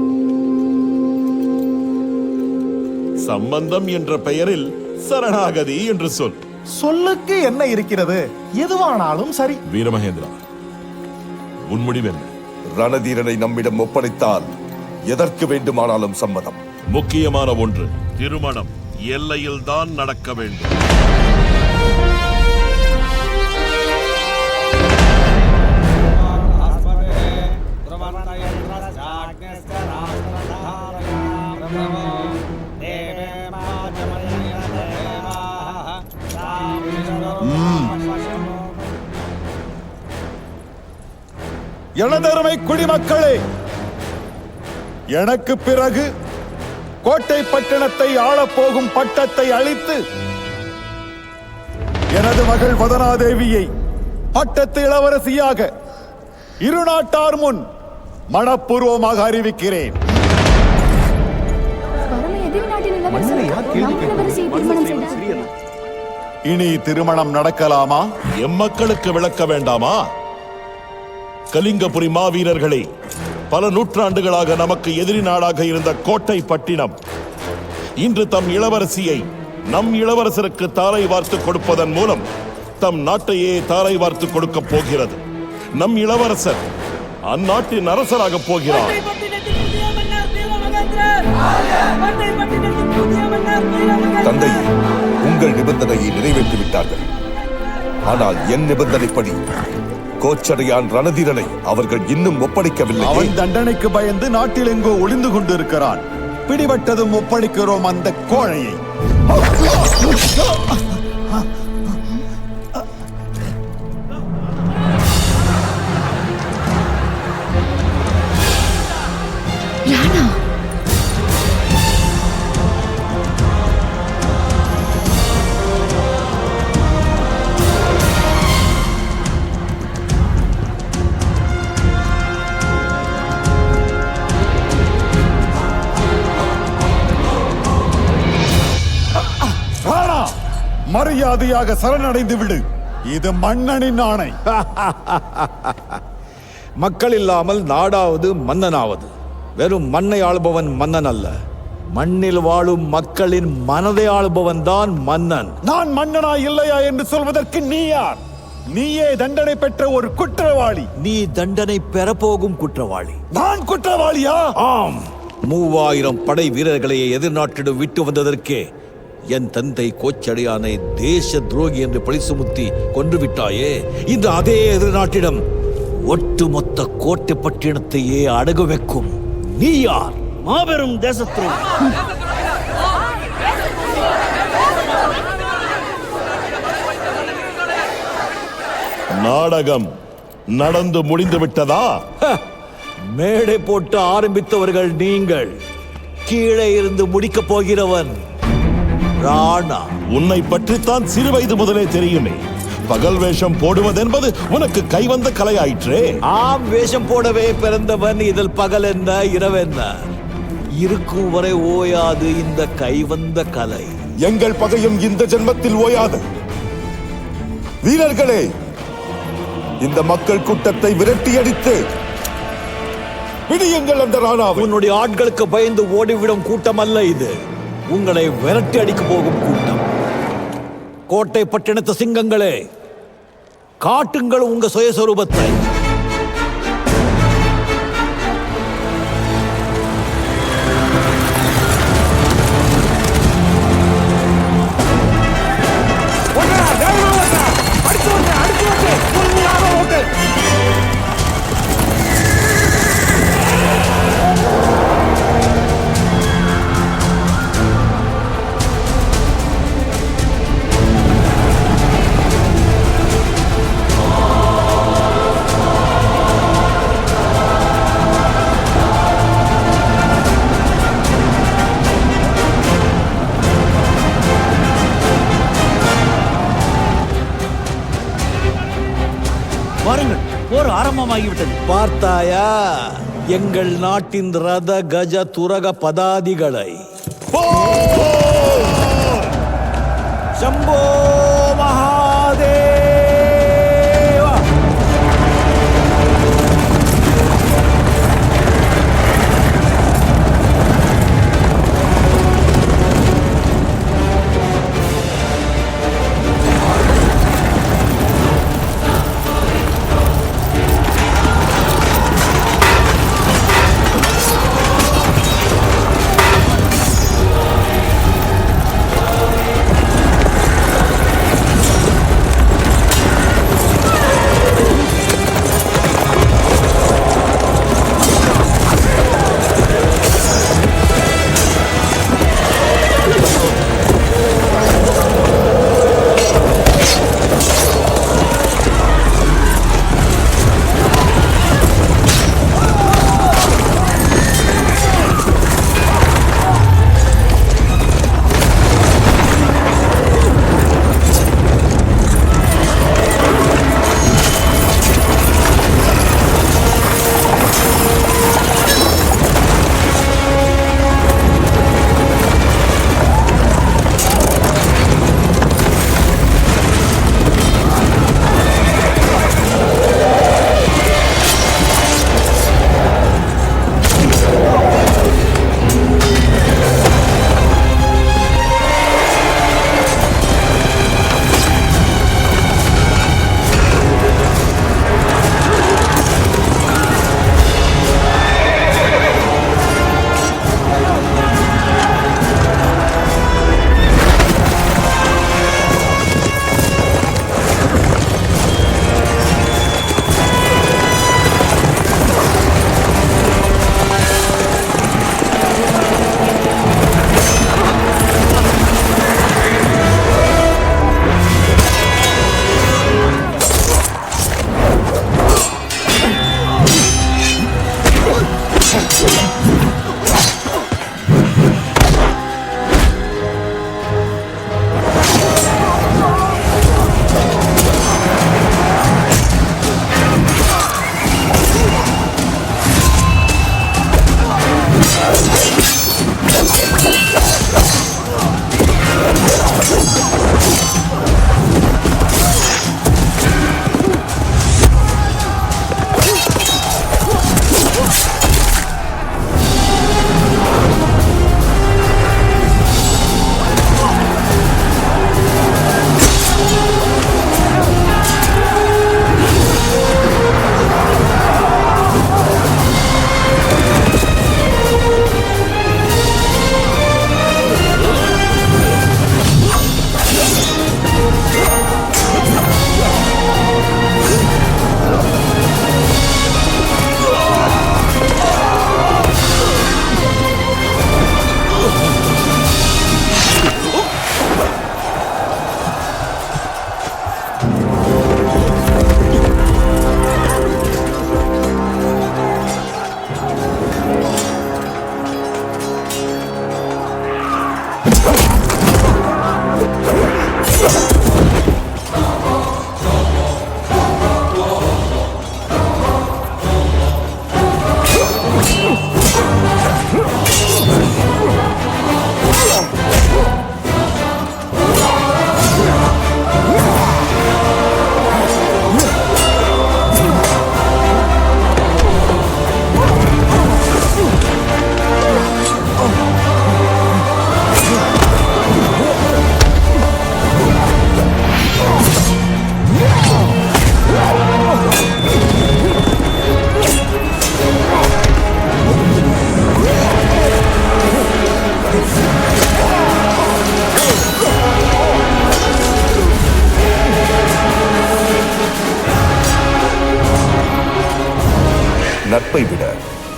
சம்பந்தம் என்ற பெயரில் சரணாகதி என்று சொல். சொல்லுக்கு என்ன இருக்கிறது? எதுவானாலும் சரி. வீரமகேந்திரா, உன் முடிவென்ன? ரணதீரனை நம்மிடம் ஒப்படைத்தால் எதற்கு வேண்டுமானாலும் சம்மதம். முக்கியமான ஒன்று, திருமணம் எல்லையில் தான் நடக்க வேண்டும். எனதருமை குடிமக்களே, எனக்கு பிறகு கோட்டை பட்டணத்தை ஆளப்போகும் பட்டத்தை அளித்து எனது மகள் வதனாதேவியை பட்டத்து இளவரசியாக இரு நாட்டார் முன் மனப்பூர்வமாக அறிவிக்கிறேன். இனி திருமணம் நடக்கலாமா? எம்மக்களுக்கு விளக்க வேண்டாமா? கலிங்கபுரி மாவீரர்களே, பல நூற்றாண்டுகளாக நமக்கு எதிரி நாடாக இருந்த கோட்டை பட்டினம் இன்று தம் இளவரசியை நம் இளவரசருக்கு தாரை வார்த்து கொடுப்பதன் மூலம் தம் நாட்டையே தாரை வார்த்து கொடுக்க போகிறது. நம் இளவரசர் அந்நாட்டின் அரசராக போகிறார். தந்தை, உங்கள் நிபந்தனையை நிறைவேற்றிவிட்டார்கள். ஆனால் என் நிபந்தனைப்படி கோச்சடையான் ரணதீரனை அவர்கள் இன்னும் ஒப்படைக்கவில்லை. அவன் தண்டனைக்கு பயந்து நாட்டில் எங்கோ ஒளிந்து கொண்டிருக்கிறான். பிடிபட்டதும் ஒப்படைக்கிறோம் அந்த கோழையை. மரியாதையாக சரணடைந்து விடு. இது மன்னனின் ஆணை. மக்கள் இல்லாமல் நாடாவது மன்னனாவது. வெறும் மண்ணை ஆளுபவன் மன்னன் அல்ல, மண்ணில் வாழும் மக்களின் மனதை ஆளுபவன் தான் மன்னன். நான் மன்னனா இல்லையா என்று சொல்வதற்கு நீ யார்? நீயே தண்டனை பெற்ற ஒரு குற்றவாளி. நீ தண்டனை பெறப்போகும் குற்றவாளி. நான் குற்றவாளியா? ஆம். 3000 படை வீரர்களை எதிர்நாட்டிடம் விட்டு வந்ததற்கே என் தந்தை கோச்சடையானை தேச துரோகி என்று பழி சுமத்தி கொன்று விட்டாயே. இந்த அதே எதிர்நாட்டிடம் ஒட்டுமொத்த கோட்டை பட்டினத்தையே அடகு வைக்கும் நீ யார்? மாபெரும் தேச துரோகி. நாடகம் நடந்து முடிந்து விட்டதா? மேடை போட்டு ஆரம்பித்தவர்கள் நீங்கள். கீழே இருந்து முடிக்கப் போகிறவன் ராணா. உன்னை பற்றித்தான் சிறு வயது முதலே தெரியுமே. பகல் வேஷம் போடுவதென்பது உனக்கு கைவந்த கலையாயிற்றே. ஆம், வேஷம் போடவே பிறந்தவன். இதில் பகல் என்ன இரவென்ன, இருக்கும் வரை ஓயாது இந்த கைவந்த கலை. எங்கள் பகையும் இந்த ஜென்மத்தில் ஓயாது. வீரர்களே, இந்த மக்கள் கூட்டத்தை விரட்டி அடித்து பிடியுங்கள் அந்த ராணாவை. உன்னுடைய ஆட்களுக்கு பயந்து ஓடிவிடும் கூட்டம் அல்ல இது. உங்களை விரட்டி அடிக்க போகும் கூட்டம். கோட்டை பட்டினத்து சிங்கங்களே, காட்டுங்கள் உங்க சுயஸ்வரூபத்தை. வாருங்கள், போர் ஆரம்பமாகிவிட்டது. பார்த்தாயா எங்கள் நாட்டின் ரத கஜ துரக பதாதிகளை? சம்போ மகாதேவா!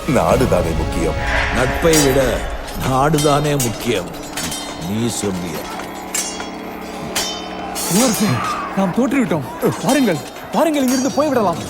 நாடுதானே முக்கியம். நட்பை விட நாடுதானே முக்கியம். நீ சொல்லிய நாம் தோற்றுவிட்டோம். பாருங்கள், பாருங்கள், இங்கிருந்து போய்விடலாம்.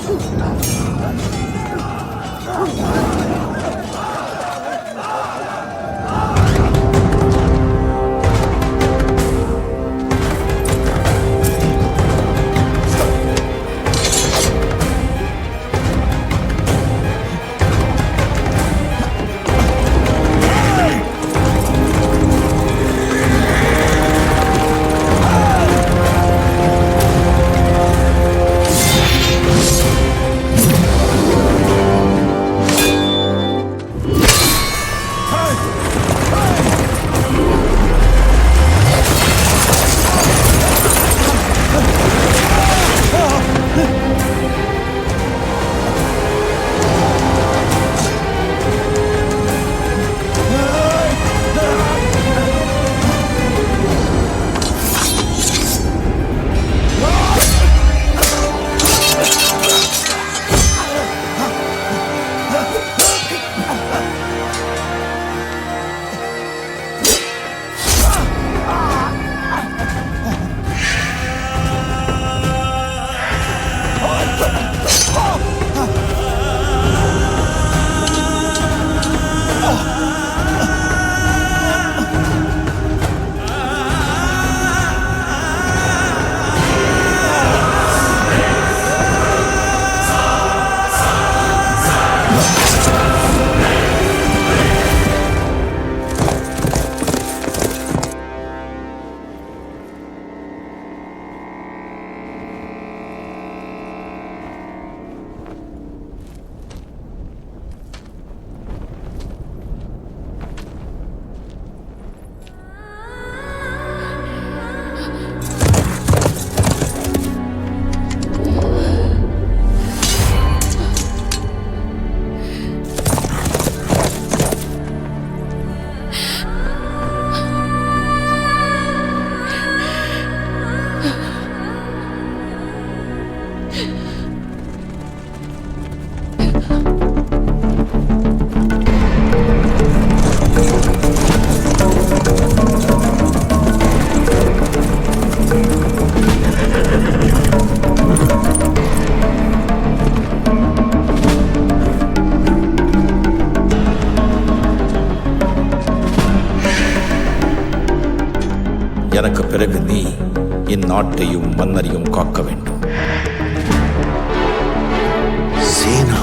எனக்கு பிறகு நீ இந்நாட்டையும் மன்னரையும் காக்க வேண்டும். சேனா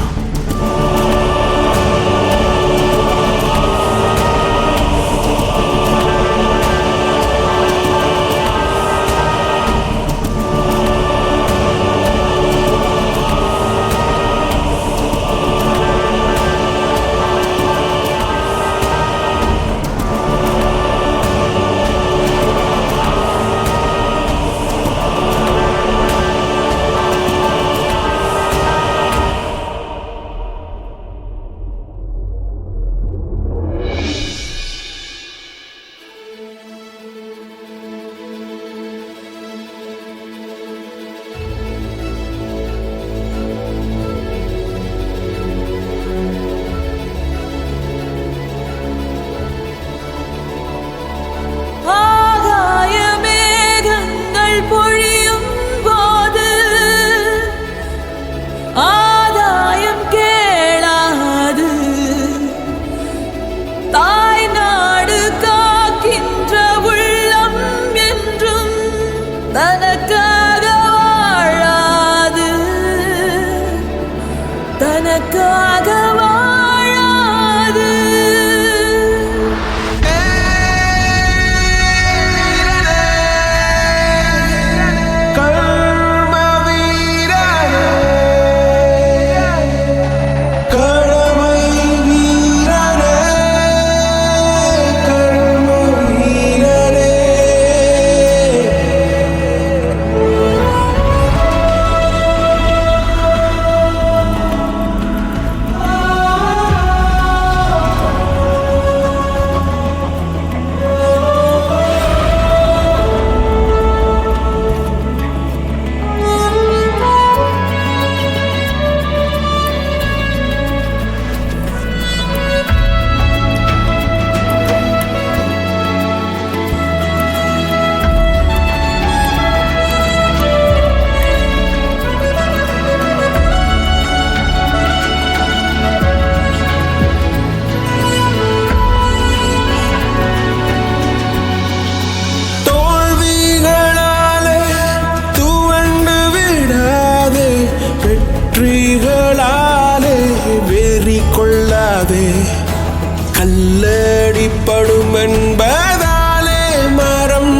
கல்லடிப்படும் என்பதாலே மரம்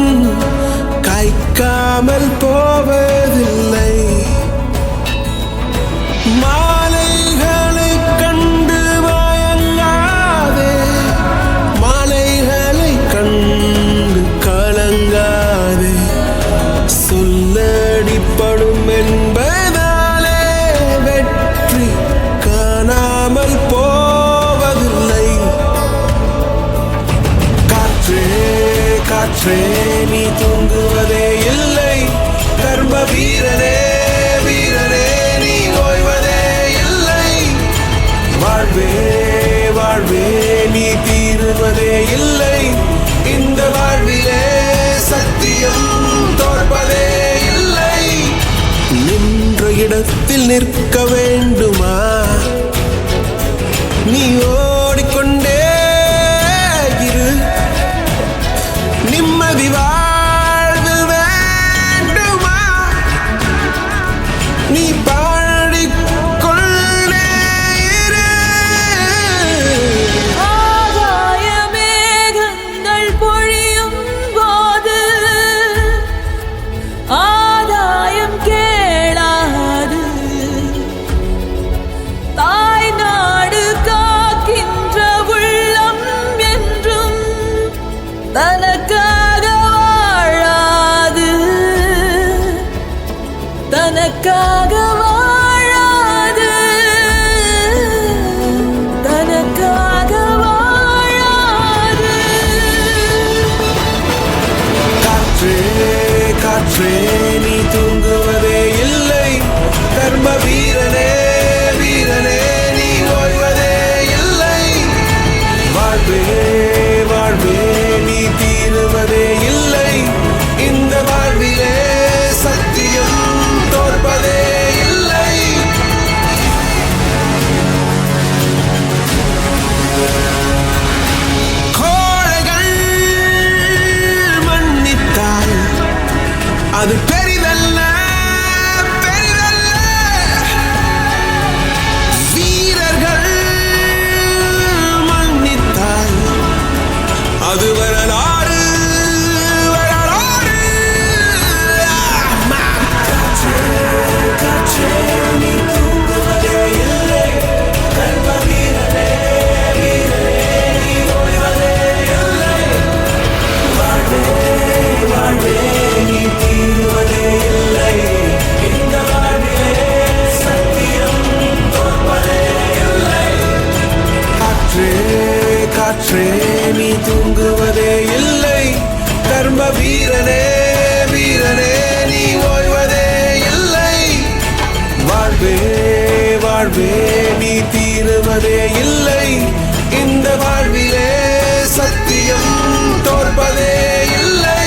காய்க்காமல் போவதில்லை. மாலைகளை கண்டு மயங்காதே, மாலைகளை கண்டு கலங்காதே. சொல்லடிப்படும் என்பதாலே வெற்றி காணாமல் போவதில்லை. காற்றே காற்றே நீ தூங்குவதே இல்லை, கர்ம வீரனே வீரனே நீ ஓய்வதே இல்லை. வாழ்வே வாழ்வே நீ தீருவதே இல்லை, இந்த வாழ்விலே சத்தியம் தோற்பதே இல்லை. நின்ற இடத்தில் நிற்க வேண்டுமா, நீ ஓடிக்கொண்டே இரு. நிம்மதி வாழ்வில் வேண்டுமா, நீ பாடிக்கொண்டே இரு. ஆகாய மேகங்கள் பொழியும் போது ஆதாயம் கேளாது. தாய் நாடு காக்கின்ற உள்ளம் என்றும் தனக்காக வாழாது, தனக்காக வாழாது, தனக்காக வாழாது. காற்றே காற்றே நீ தூங்குவதே இல்லை, கர்ம வீரனே வீரனே நீ ஓய்வதே இல்லை. வாழ்வே வாழ்வே நீ தீருவதே இல்லை, இந்த வாழ்விலே சத்தியம் தோற்பதே இல்லை. கோழைகள் மன்னித்தால் அது பெரிதல்ல பெரிதல்ல. வீரர்கள் மன்னித்தால் அது வரலாறு வரலாறு. காற்றே நீ தூங்குவதே இல்லை, கர்ம வீரனே வீரனே நீ ஓய்வதே இல்லை. வாழ்வே வாழ்வே நீ தீருவதே இல்லை, இந்த வாழ்விலே சத்தியம் தோற்பதே இல்லை. காற்றே காற்றே நீ தூங்குவதே இல்லை, கர்ம வீரனே வீரனே நீ ஓய்வதே இல்லை. வாழ்வே வாழ்வே நீ தீருவதே இல்லை, இந்த வாழ்விலே சத்தியம் தோற்பதே இல்லை.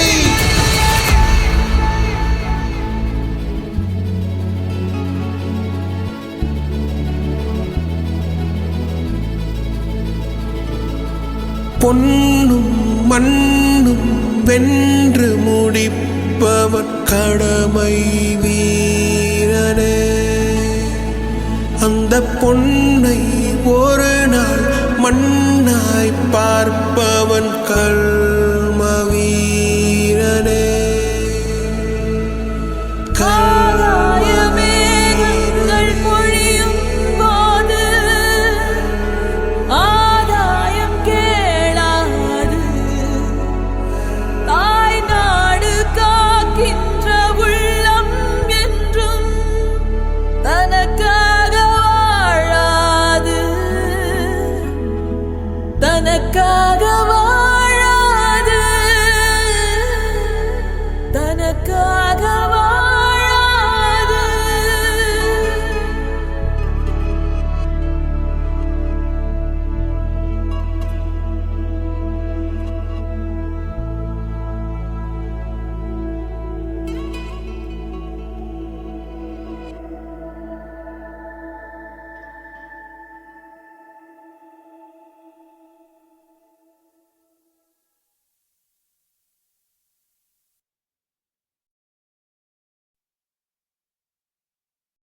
பொன்னும் மண்ணும் வென்று முடிப்பவன் கடமை வீரனே. அந்த பொன்னை ஒரு நாள் மண்ணாய் பார்ப்பவன் கல்